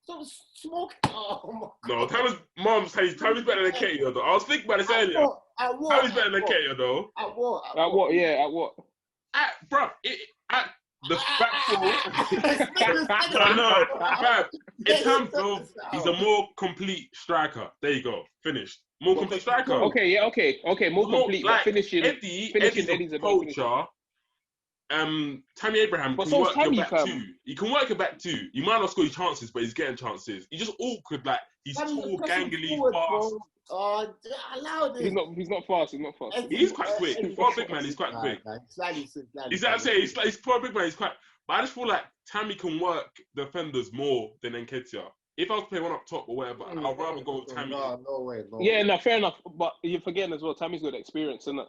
B: So smoke. Oh my
A: God. No, Tammy's better than Nketiah though. I was thinking about this earlier.
B: At what?
A: Tammy's better than Nketiah though.
B: At what?
C: At what? Yeah, at what?
A: At the back four. Fab. In terms of, he's a more complete striker. There you go. Finished. More complete striker.
C: Okay. More complete.
A: Like,
C: finishing.
A: Eddie's a poacher. Tammy Abraham can work your back too. He can work your back too. You might not score your chances, but he's getting chances. He's just awkward. Like he's tall, gangly, fast.
B: Oh, allow this.
C: He's not fast.
A: He's quite quick. For a big man, he's quite quick. He's what I'm saying. He's for a big man, he's quite. But I just feel like Tammy can work defenders more than Nketiah. If I was playing one up top or whatever, I'd rather go with Tammy.
B: No way.
C: Yeah, no, fair enough. But you're forgetting as well, Tammy's got experience, isn't it?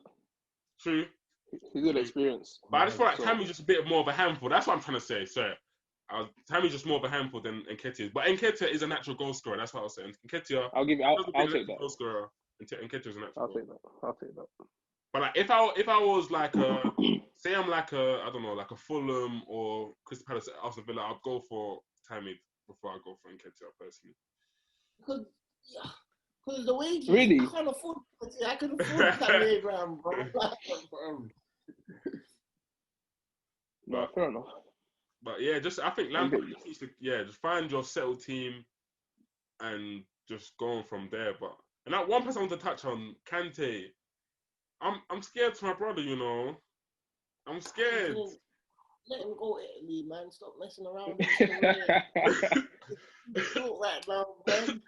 A: True.
C: He's got experience.
A: But I just feel like Tammy's just a bit more of a handful. That's what I'm trying to say. Sorry. Tammy's just more of a handful than Nketiah. But Nketiah is a natural goal scorer. that's what I was saying. Nketiah,
C: I'll take that.
A: Goal scorer. Nketiah is a natural.
C: I'll take that.
A: But like, if I was like say I'm like I don't know, like a Fulham or Crystal Palace, Aston Villa, I'd go for Tammy before I go for Nketiah personally.
B: Because the wages,
C: really?
B: I can't afford it. I can afford Tammy Abraham, bro.
C: No, fair enough.
A: But yeah, I think Lampard needs to just find your settled team and just go on from there. And that one person I want to touch on, Kante. I'm scared to my brother, you know. I'm scared.
B: Let him go Italy, man. Stop messing around. Right now, man.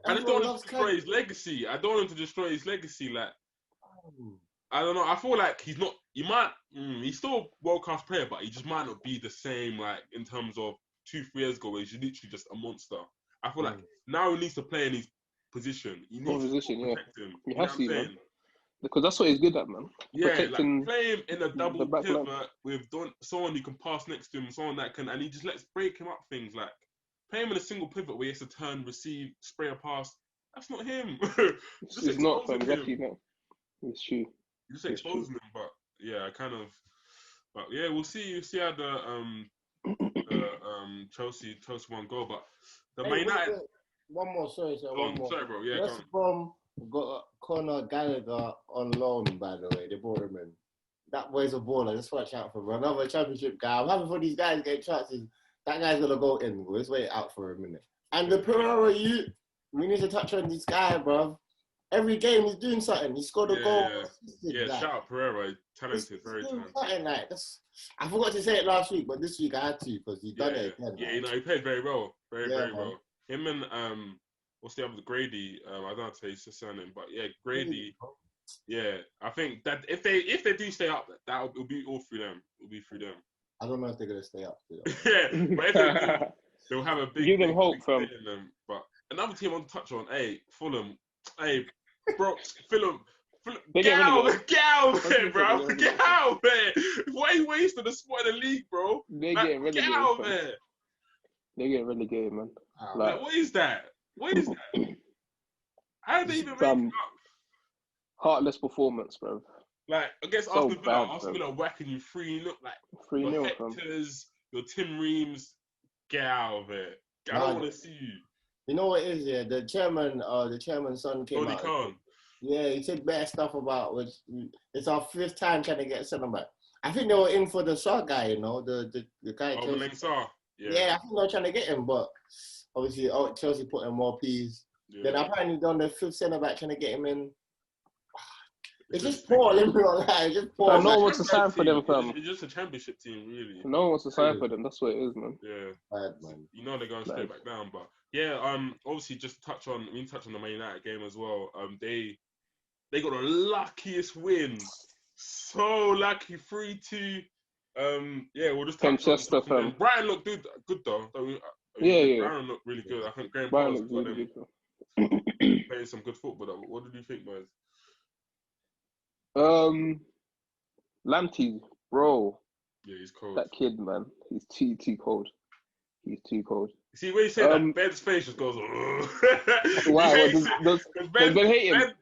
A: I just don't want him to destroy his legacy. I don't want him to destroy his legacy. Like, I don't know. I feel like he's not. He's still a world-class player, but he just might not be the same. Like in terms of 2-3 years ago, where he's literally just a monster. I feel like now he needs to play in his position. He needs to protect him.
C: He has to, man. Because that's what he's good at, man.
A: Yeah, protecting, like play him in a double pivot with someone who can pass next to him, someone that can, and he just lets break him up things. Like play him in a single pivot where he has to turn, receive, spray a pass. That's not him.
C: It's not, exactly not. It's true.
A: You're just exposing him, but yeah, but yeah, we'll see how the Chelsea won goal, but the Man United.
B: One more, sorry, one more.
A: Sorry, bro. Yeah,
B: West Brom got Conor Gallagher on loan, by the way. They brought him in. That boy's a baller. Just watch out for him. Another championship guy. I'm happy for these guys getting chances. That guy's gonna go in. Let's wait out for a minute. And the Pereira, we need to touch on this guy, bro. Every game he's doing something. He scored a goal.
A: Yeah, shout out Pereira. Talented, very talented.
B: Like this. I forgot to say it last week, but this week I had to because he done it again.
A: Yeah, he played very well. Very well. Him and what's the other, Grady? I don't know how to say his surname, but yeah, Grady. Yeah, I think that if they do stay up, it'll be all through them. It'll be through them.
B: I don't know if they're gonna stay up.
A: Yeah, but if they do, they'll have a big.
C: Give them hope, fam.
A: But another team I want to touch on, Fulham. Bro, Fulham. Get out, man, bro. Get out, man. Why are you wasting the spot in the league, bro?
C: Get out,
A: man.
C: They get relegated, man.
A: Like, what is that? What is that? How did they even make it up?
C: Heartless performance, bro.
A: Like, against
C: So
A: Aston Villa,
C: bad,
A: Aston Villa whacking you 3-0. Like,
C: 3-0,
A: your
C: fam.
A: Hectors, your Tim Reams, get out of it. I don't want to see you.
B: You know what it is, yeah? The chairman's son came out.
A: Khan.
B: Yeah, he said bad stuff about which it's our 5th time trying to get centre back. I think they were in for the Sarr guy, you know, the guy.
A: Oh, the name Sarr.
B: Yeah, I think they were trying to get him, but obviously Chelsea put in more P's. Yeah. Then apparently done the 5th centre back trying to get him in. It's just poor, let me not lie. It's just poor.
C: No one wants to sign for them, fam.
A: It's just a championship team, really.
C: No one wants to sign for them. That's what it is, man.
A: Yeah.
B: Bad, man.
A: You know they're going straight back down, but yeah. Obviously, just touch on the Man United game as well. They got the luckiest win. So lucky, 3-2. Yeah, we'll just touch on. Brighton looked good though.
C: Yeah.
A: Brighton looked really good. I think Graham
C: Brighton looked really
A: good. Playing some good football. What did you think, guys?
C: Lamptey, bro.
A: Yeah, he's cold.
C: That kid, man. He's too cold. He's too cold.
A: See, when you say that, Ben's face just goes,
C: wow.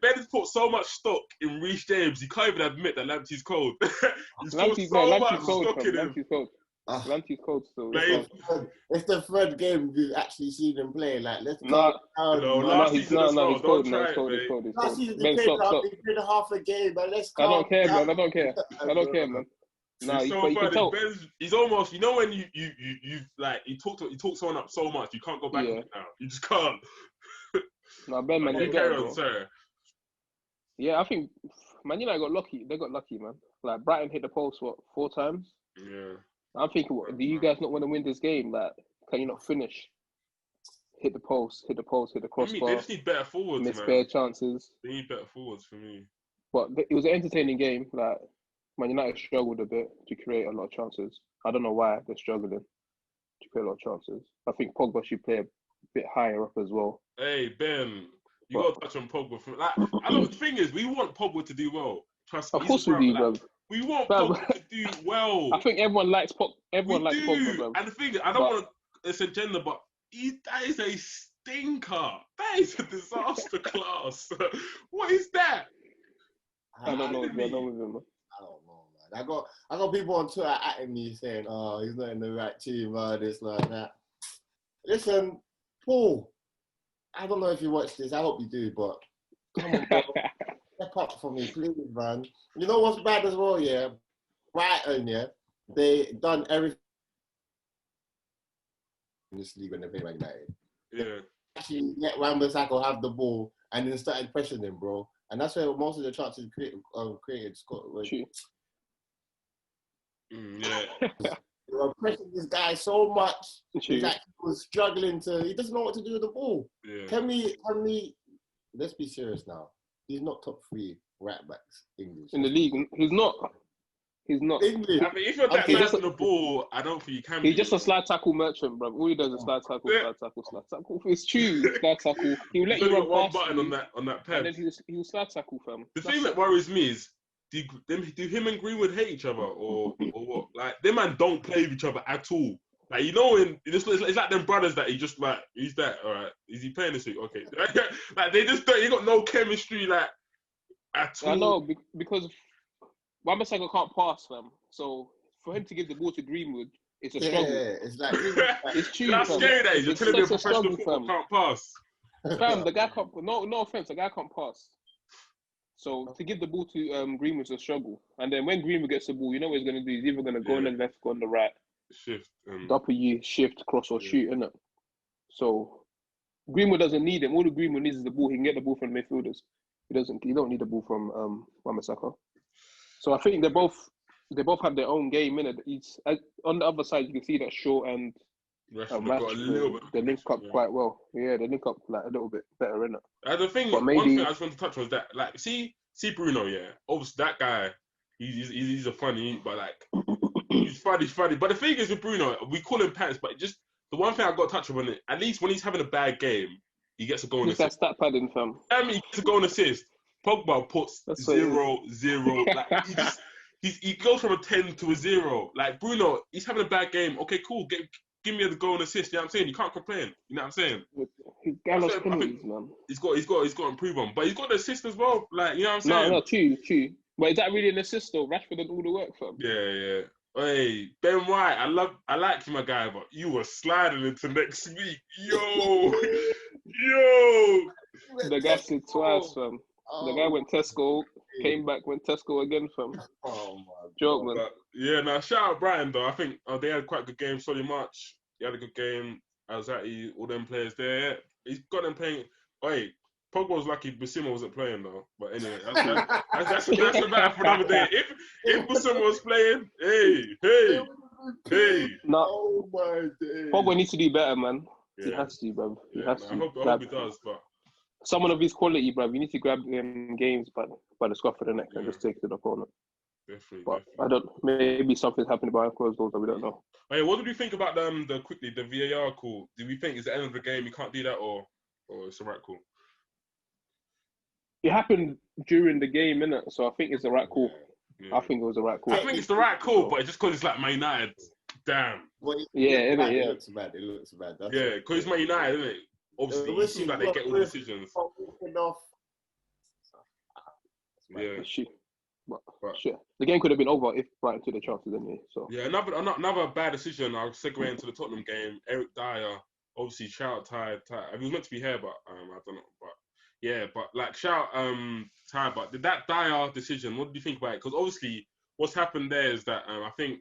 A: Ben's put so much stock in Reece James, he can't even admit that Lamptey's cold. He's put so much stock in him.
C: Lamptey's cold still.
B: It's the 3rd game we've actually seen him play. Like, let's
A: go. Last season as well. Don't try it,
B: last season he played half a game, but let's go.
C: I don't care, man. I don't care, man.
A: No, you can tell. He's almost, you know, when you like you talk someone up so much, you can't go back now. You just can't.
C: No, Ben, man, you
A: carry on, sir.
C: Yeah, I think Man United got lucky. They got lucky, man. Like Brighton hit the post 4 times.
A: Yeah.
C: I'm thinking, do you guys not want to win this game? Like, can you not finish? Hit the post, hit the crossbar.
A: They just need better forwards,
C: miss bare chances.
A: They need better forwards for me.
C: But it was an entertaining game. Like, Man United struggled a bit to create a lot of chances. I don't know why they're struggling to create a lot of chances. I think Pogba should play a bit higher up as well.
A: Hey, Ben, you got to touch on Pogba. The thing is, we want Pogba to do well. Trust me.
C: Of course we do, bro.
A: We want Pogba to do well.
C: I think everyone likes Pogba. Pogba, bro.
A: And the thing is, I don't want to, it's a gender, but that is a stinker. That is a disaster class. What is that?
C: I don't know what's going on with him, man.
B: I don't know, man. I got people on Twitter at me saying, "Oh, he's not in the right team, this, like that." Listen, Paul, I don't know if you watch this. I hope you do, but come on, bro. Step up for me, please, man. You know what's bad as well, yeah? Brighton, yeah? They done everything in this league when they play Man United.
A: Yeah.
B: Actually, let Wan-Bissaka have the ball and then started pressuring him, bro. And that's where most of the chances created.
A: Yeah.
B: They were pressing this guy so much that he was struggling he doesn't know what to do with the ball.
A: Yeah.
B: Can we, let's be serious now. He's not top 3 right backs English.
C: In the league, he's not. English.
A: I mean, if you're that bad on the ball, I don't think you can.
C: He's just a slide tackle merchant, bro. All he does is slide tackle. It's true, slide tackle. He'll let you run
A: one
C: past
A: button
C: you,
A: on that pen.
C: and then he'll slide tackle, fam.
A: The thing that worries me is, do him and Greenwood hate each other or what? Like, them man don't play with each other at all. Like, you know, it's like them brothers that he's that, all right, is he playing this week? Okay. Like, they got no chemistry, like, at all.
C: I know, because Wan-Bissaka can't pass, fam. So, for him to give the ball to Greenwood, it's a struggle.
B: Yeah, it's like...
C: it's true,
A: That's scary, that you're telling me a professional football can't pass.
C: Fam, the guy can't... No offense, the guy can't pass. So, to give the ball to Greenwood's a struggle. And then when Greenwood gets the ball, you know what he's going to do? He's either going to go on the left, go on the right.
A: Shift.
C: Shift, cross or shoot, innit? So, Greenwood doesn't need him. All the Greenwood needs is the ball. He can get the ball from the midfielders. He don't need the ball from Wan-Bissaka. So I think they both have their own game, innit? On the other side, you can see that Shaw and Rashford, they link up quite well. Yeah, they link up like a little bit better, innit?
A: The thing, one thing I just want to touch on is that, like, see Bruno, yeah. Obviously, that guy, he's a funny, but like, he's funny. But the thing is with Bruno, we call him pants, but just the one thing I got to touch on it. At least when he's having a bad game, he gets a goal and assist.
C: It's that stat padding, fam.
A: He gets a goal and assist. Pogba puts 0. Like, he goes from a 10 to a 0. Like, Bruno, he's having a bad game. Okay, cool. give me a goal and assist. You know what I'm saying? You can't complain. You know what I'm saying?
C: Gallows
A: I
C: penalties,
A: think
C: man.
A: he's got to improve on, but he's got the assist as well. Like, you know what I'm saying?
C: No, true. But is that really an assist though? Rashford did all the work, fam.
A: Yeah. Hey, Ben White, I like you, my guy, but you were sliding into next week. Yo.
C: The guy said twice, fam. The guy went Tesco, came back, went Tesco again, fam.
B: Oh my
C: Joke, man.
A: But, yeah, now shout out Brighton though. I think they had quite a good game. Solly March, he had a good game. Alzati, all them players there. He's got them playing. Wait, Pogba was lucky Basima wasn't playing though. But anyway, that's a matter for another day. If Basima was playing, hey.
C: No,
B: Oh my day.
C: Pogba needs to do better, man.
A: Yeah.
C: He has to, bruv. He
A: Yeah,
C: has
A: man,
C: to.
A: I hope he does, but
C: someone of his quality, bruv. You need to grab games by the scruff of the neck and just take it to the opponent.
A: definitely.
C: I don't. Maybe something's happening behind closed doors that we don't know.
A: Hey, what did you think about the VAR call? Do we think it's the end of the game? You can't do that, or it's a right call?
C: It happened during the game, innit? So I think it's the right call.
A: Yeah.
C: I think it was the right call.
A: I think it's the right call, but it's just because it's like Man United. Damn.
B: Well,
C: Yeah, innit?
B: It
C: Yeah.
B: looks bad. That's
A: Yeah, because it's Man United, isn't it? Obviously, it seems like they get all the decisions. Yeah.
C: Shit. But shit. The game could have been over if Brighton took the chances anyway. So
A: Yeah, another bad decision. I'll segue into the Tottenham game. Eric Dyer, obviously, shout Ty. He was meant to be here, but I don't know. But yeah, but like shout Ty. But did that Dyer decision? What did you think about it? Because obviously, what's happened there is that I think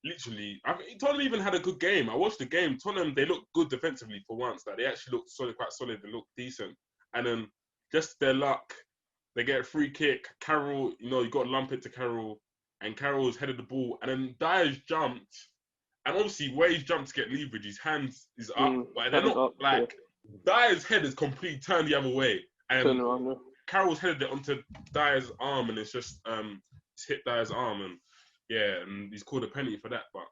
A: literally, Tottenham even had a good game. I watched the game. Tottenham, they looked good defensively for once. Like they actually looked quite solid. They looked decent. And then just their luck. They get a free kick. Carroll, you got to lump it to Carroll. And Carroll's headed the ball. And then Dyer's jumped. And obviously, where he's jumped to get leverage, his hands is up. But they're not, Dyer's head is completely turned the other way. And Carroll's headed it onto Dyer's arm. And it's just it's hit Dyer's arm. And yeah, and he's called a penalty for that. But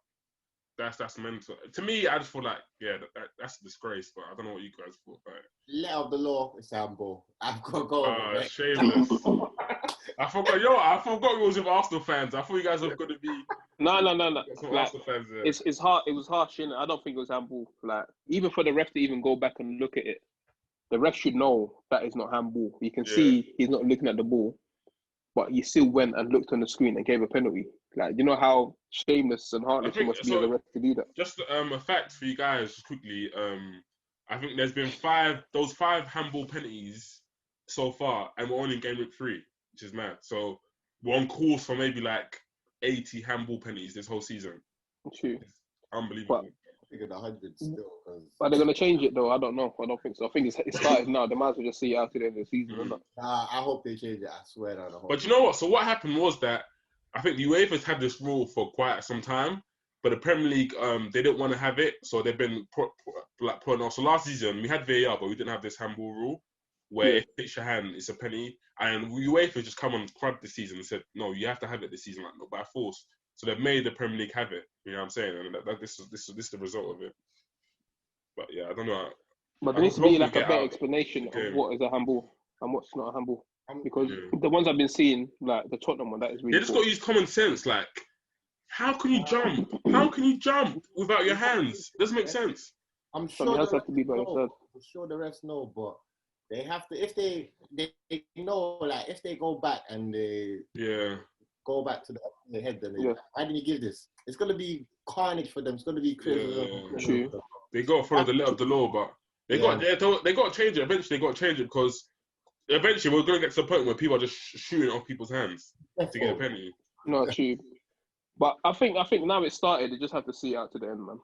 A: that's mental. To me, I just feel like, yeah, that's a disgrace. But I don't know what you guys thought about it.
B: Let out the law, it's handball. I've got to go.
A: Shameless. I forgot it was with Arsenal fans. I thought you guys were going to be.
C: No.
A: Some Arsenal fans there.
C: It's hard. It was harsh, innit? I don't think it was handball. Like even for the ref to even go back and look at it, the ref should know that it's not handball. You can see he's not looking at the ball, but he still went and looked on the screen and gave a penalty. Like, you know how shameless and heartless it must be as a ref to do that. Just
A: a fact for you guys quickly. I think there's been five handball penalties so far, and we're only in game week 3, which is mad. So we're on course for maybe like 80 handball penalties this whole season.
C: True.
A: It's unbelievable.
B: I think it's 100 still.
C: But they're gonna change it though. I don't know. I don't think so. I think it's started now. They might as well just see it out to the end of the season.
B: I hope they change it. I swear.
A: But you know what? So what happened was that I think the UEFA's had this rule for quite some time, but the Premier League they didn't want to have it, so they've been putting off. So last season we had VAR, but we didn't have this handball rule where if it hits your hand, it's a penalty. And UEFA just come on crud this season and said, no, you have to have it this season, like not by force. So they've made the Premier League have it. You know what I'm saying? And this is the result of it. But yeah, I don't know.
C: But there needs to be like a better explanation of what is a handball and what's not a handball. Because the ones I've been seeing, like the Tottenham one, that is really.
A: They just got to use common sense. Like, how can you jump? How can you jump without your hands? It doesn't make sense.
B: I'm sure the refs know, but they have to. If they know, like, if they go back and they go back to the head, then why didn't you give this? It's gonna be carnage for them. It's gonna be crazy.
C: True.
A: They got to follow the letter of the law, but they got to change it. Eventually, they got to change it because. Eventually, we're going to get to the point where people are just shooting off people's hands to get a penalty.
C: No, true. But I think now it started. They just have to see it out to the end, man.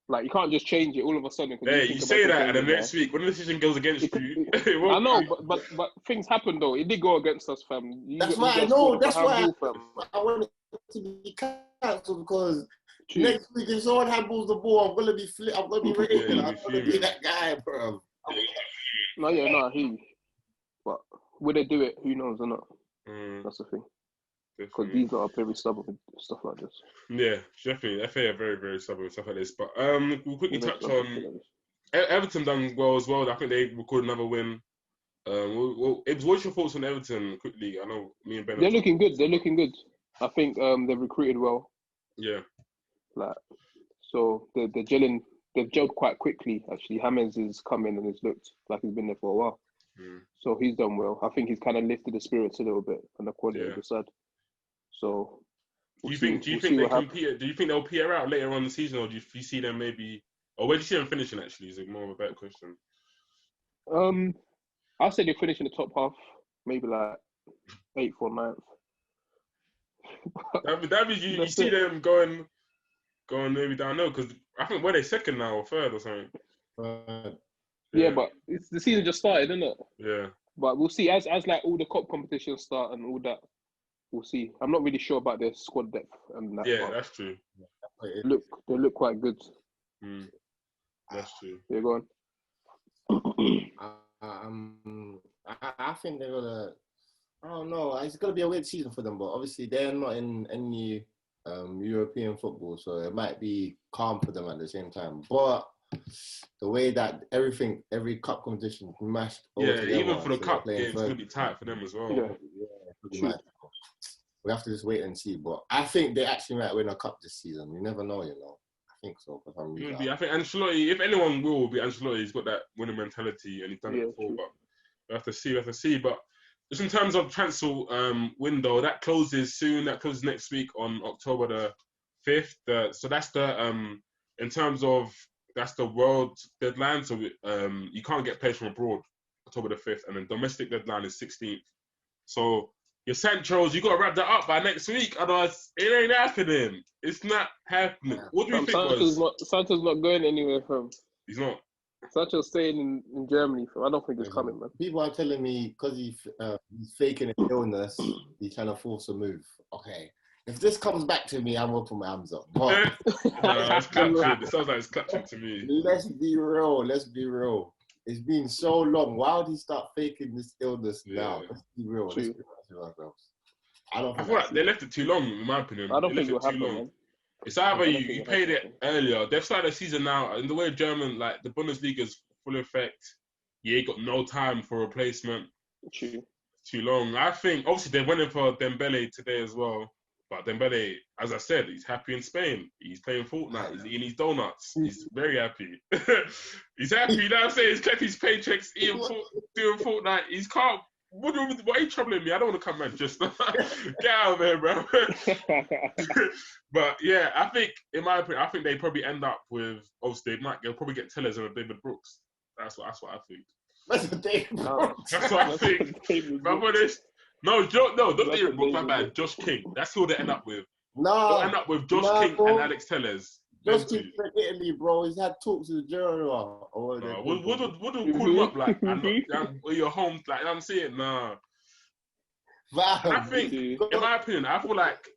C: Like, you can't just change it all of a sudden.
A: Hey, you say that, and then next week, when the decision goes against you...
C: I know, but things happen, though. It did go against us, fam.
B: That's why I know. That's why I want it to be cancelled, because next week, if someone handballs the ball, I'm going to be raving. I'm going to be that guy, bro.
C: No, I hear you. But will they do it? Who knows or not? That's the thing. Because these are very stubborn with stuff like this.
A: Yeah, definitely. FA are very, very stubborn with stuff like this. But we'll quickly touch on Everton done well as well. I think they recorded another win. What's your thoughts on Everton quickly? I know me and Ben.
C: They're looking good. I think they've recruited well.
A: Yeah.
C: So they're gelling they've gelled quite quickly. Actually, James has come in and has looked like he's been there for a while. So he's done well. I think he's kind of lifted the spirits a little bit and the quality of the side. So
A: do you think they compete? Do you think they'll peter out later on in the season, or do you see them maybe? Or where do you see them finishing? Actually, is it more of a better question?
C: I'll say they finish in the top half, maybe like 8th or 9th.
A: that means you see them going maybe down there, because I think were they second now or third or something.
C: Yeah, but the season just started, isn't it?
A: Yeah.
C: But we'll see as like all the cup competitions start and all that. We'll see. I'm not really sure about their squad depth and that.
A: Yeah, that's true.
C: They look quite good.
A: That's true.
C: Yeah, go
B: on. I think they're gonna. I don't know. It's gonna be a weird season for them, but obviously they're not in any European football, so it might be calm for them at the same time. But the way that every cup competition mashed.
A: Even for the cup games, it's gonna be tight for them as well.
C: Yeah.
B: We have to just wait and see. But I think they actually might win a cup this season. You never know, I think so.
A: I think Ancelotti, if anyone will be Ancelotti, he's got that winning mentality and he's done it before. True. But we have to see. But just in terms of transfer window, that closes soon. That closes next week on October the 5th. So that's in terms of that's the world deadline. So you can't get players from abroad October the 5th, and then domestic deadline is 16th. So your Sanchos, you got to wrap that up by next week. Otherwise, it ain't happening. It's not happening. What do you think,
C: Sancho's not going anywhere, fam.
A: He's not.
C: Sancho's staying in Germany, fam. I don't think he's coming, man.
B: People are telling me because he's faking an illness, he's trying to force a move. Okay. If this comes back to me, I'm going to put my hands up. But
A: it's clutching. It sounds like it's clutching to me.
B: Let's be real. It's been so long. Why would he start faking this illness now? Let's be real. I
A: feel like they left it too long, in my opinion.
C: I don't think it'll happen, man.
A: It's either you paid it earlier. They've started the season now. In the way German, like the Bundesliga is full effect. You got no time for replacement.
C: True.
A: Too long. I think, obviously, they went in for Dembele today as well. But Dembele, as I said, he's happy in Spain. He's playing Fortnite. He's eating his donuts. He's very happy. He's happy. You know what I'm saying? He's kept his paychecks, doing Fortnite. He's calm. What are you troubling me? I don't want to come Manchester. Get out of here, bro. But yeah, I think, in my opinion, I think they probably end up with, obviously, they'll probably get Tellers and a David Brooks. That's what I think.
B: That's a David Brooks.
A: That's what I think. Remember this? No, not David Brooks, my bad. Josh King. That's who they end up with. They'll end up with Josh King and Alex Tellers.
B: Josh King for Italy, bro. He's had talks with Gerrard.
A: What do call him up like? Or your home, like I'm saying, nah. I think, in my opinion, I feel like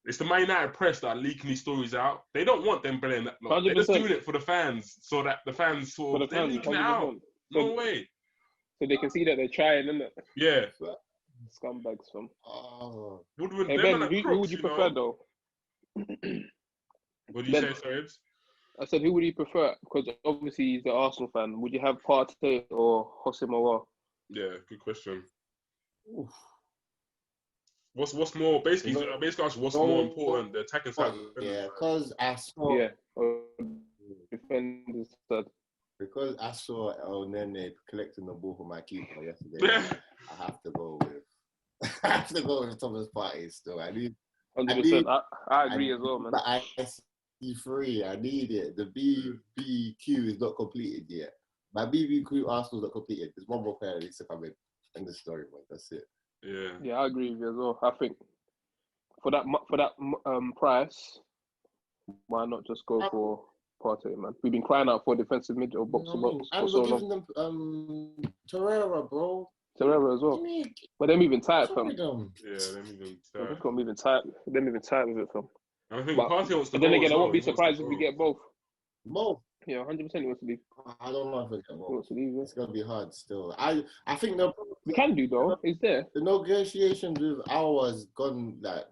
A: it's the Man United press that are leaking these stories out. They don't want them and that. They're just doing it for the fans, so that the fans they're leaking it out. No way.
C: So they can see that they're trying, isn't it?
A: Yeah.
C: Scumbags, fam.
A: Hey
C: Ben, who would you prefer, though?
A: What do you say, sorry?
C: I said, who would you prefer? Because obviously he's an Arsenal fan. Would you have Partey or Jose Mourinho?
A: Yeah, good question. Oof. What's more basically what's more important, the attacking side?
B: Yeah, because I saw
C: defenders side.
B: Because I saw El Nene collecting the ball for my keeper yesterday. I have to go with Thomas Partey still.
C: 100%. I agree as well, man.
B: But I see free. I need it. The BBQ is not completed yet. My BBQ Arsenal's not completed. There's one more player that needs to come in the story, man. That's it.
C: Yeah, I agree with you as well. I think for that price, why not just go for Partey, man? We've been crying out for defensive mid or box to box for so long.
B: Them Torreira, bro.
C: Torreira as well. But they're moving tight, fam.
A: Yeah, they're moving tight.
C: They've got moving tight. They're moving tight with it, fam.
A: I think Partey wants to
C: go. But then again, I won't be surprised if we get both.
B: Both?
C: Yeah, 100% he wants to leave.
B: I don't know if we get both.
C: He wants to leave, yeah.
B: It's going to be hard still. I think
C: we can do, though. It's there.
B: The negotiations with ours gone, like,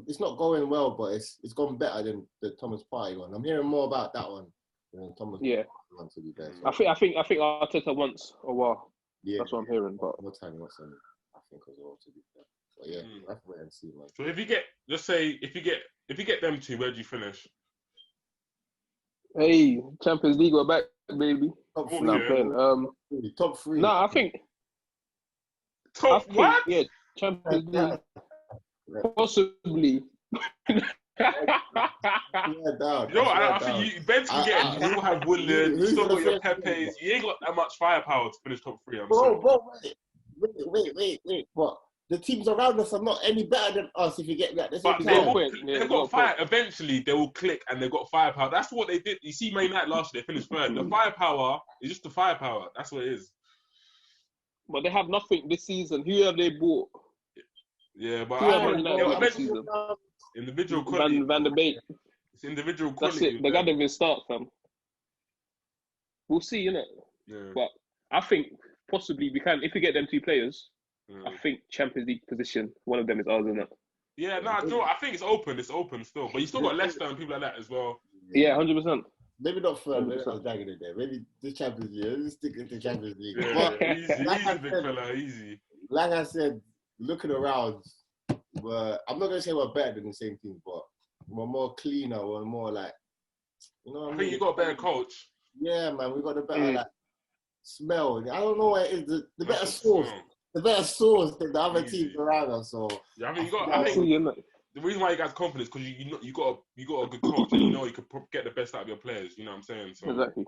B: it's not going well, but it's gone better than the Thomas Partey one. I'm hearing more about that one than Thomas Partey one, to be fair. So.
C: I think Arteta wants a while.
B: Yeah,
C: that's what I'm hearing. But
B: more time wants him, I think, as well, to be fair. But yeah, let's wait and see, man.
A: So if you get, let's say, if you get them two, where do you finish?
C: Hey, Champions League, we're back, baby.
B: Top
A: Oh,
B: three.
C: No,
A: yeah.
C: I'm playing.
B: Top three.
C: No, I think
A: What?
C: yeah, Champions League possibly.
B: Swear down.
A: Yo,
B: swear
A: I
B: down.
A: think you, Ben's can get it. You will have Woodland. You
B: who's
A: still got
B: gonna
A: your
B: finish?
A: Pepes. You ain't got that much firepower to finish top three. I'm sorry.
B: Bro, wait. What? The teams around us are not any better than us. If you get that,
A: But
C: got a
A: they
C: point.
A: will,
C: Yeah,
A: they've
C: got a
A: got fire. Eventually, they will click and they've got firepower. That's what they did. You see, Man United last year, they finished third. The firepower is just the firepower. That's what it is.
C: But they have nothing this season. Who have they bought?
A: Yeah, but
C: Who have they
A: they'll
C: bought this
A: eventually,
C: season?
A: individual quality.
C: Van der Beek.
A: It's individual
C: That's
A: quality.
C: it. They got to even start, fam. We'll see, innit?
A: Yeah.
C: But I think possibly we can, if we get them two players,
A: Yeah.
C: I think Champions League position, one of them is ours, isn't it?
A: Yeah, Joe, I think it's open. It's open still. But you still got Leicester and people like that as well.
C: Yeah, 100%.
B: Maybe not third. Maybe
C: 100%.
B: not dragging it there. Maybe the Champions League. Let's stick it to Champions League.
A: Yeah,
B: But
A: easy,
B: like I
A: easy, big
B: said-
A: fella, easy.
B: like I said, looking around, I'm not gonna say we're better than the same team, but we're more cleaner. We're more like, you know what I
A: I
B: mean?
A: think you got a better coach.
B: Yeah, man, we got the better like smell. I don't know what it is. The better sauce. The better sauce than the other
A: Easy.
B: teams around us. So
A: Yeah, I mean, you got.
B: I
A: I
C: See,
A: think
C: innit?
A: the reason why you guys confident is because you got a good coach and you know you could get the best out of your players. You know what I'm saying? So
C: Exactly.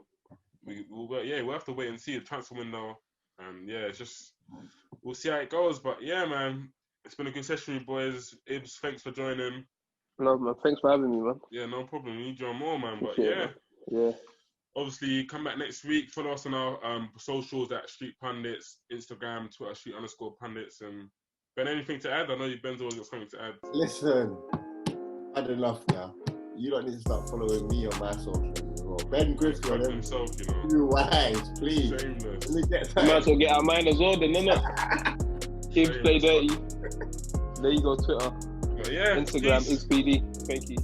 A: we'll have to wait and see the transfer window. And yeah, it's just we'll see how it goes. But yeah, man, it's been a good session, you boys. Ibs, thanks for joining.
C: No, man. Thanks for having me, man.
A: Yeah, no problem. We need you on more, man. But
C: Appreciate
A: yeah.
C: it, man. Yeah.
A: Obviously, come back next week. Follow us on our socials at Street Pundits, Instagram, Twitter, Street_Pundits. And Ben, anything to add? I know Ben's always got something to add.
B: listen, I had enough now. You don't need to start following me on my socials as well. Ben Griffey on
A: Fuck
B: them.
A: himself, you know.
B: You wise, please.
A: Shameless.
B: Let me get
C: Might as
B: that.
C: well get our mind as well, then, innit? Kids play dirty. There you go, Twitter,
A: But yeah,
C: Instagram,
A: peace.
C: XPD. Thank you.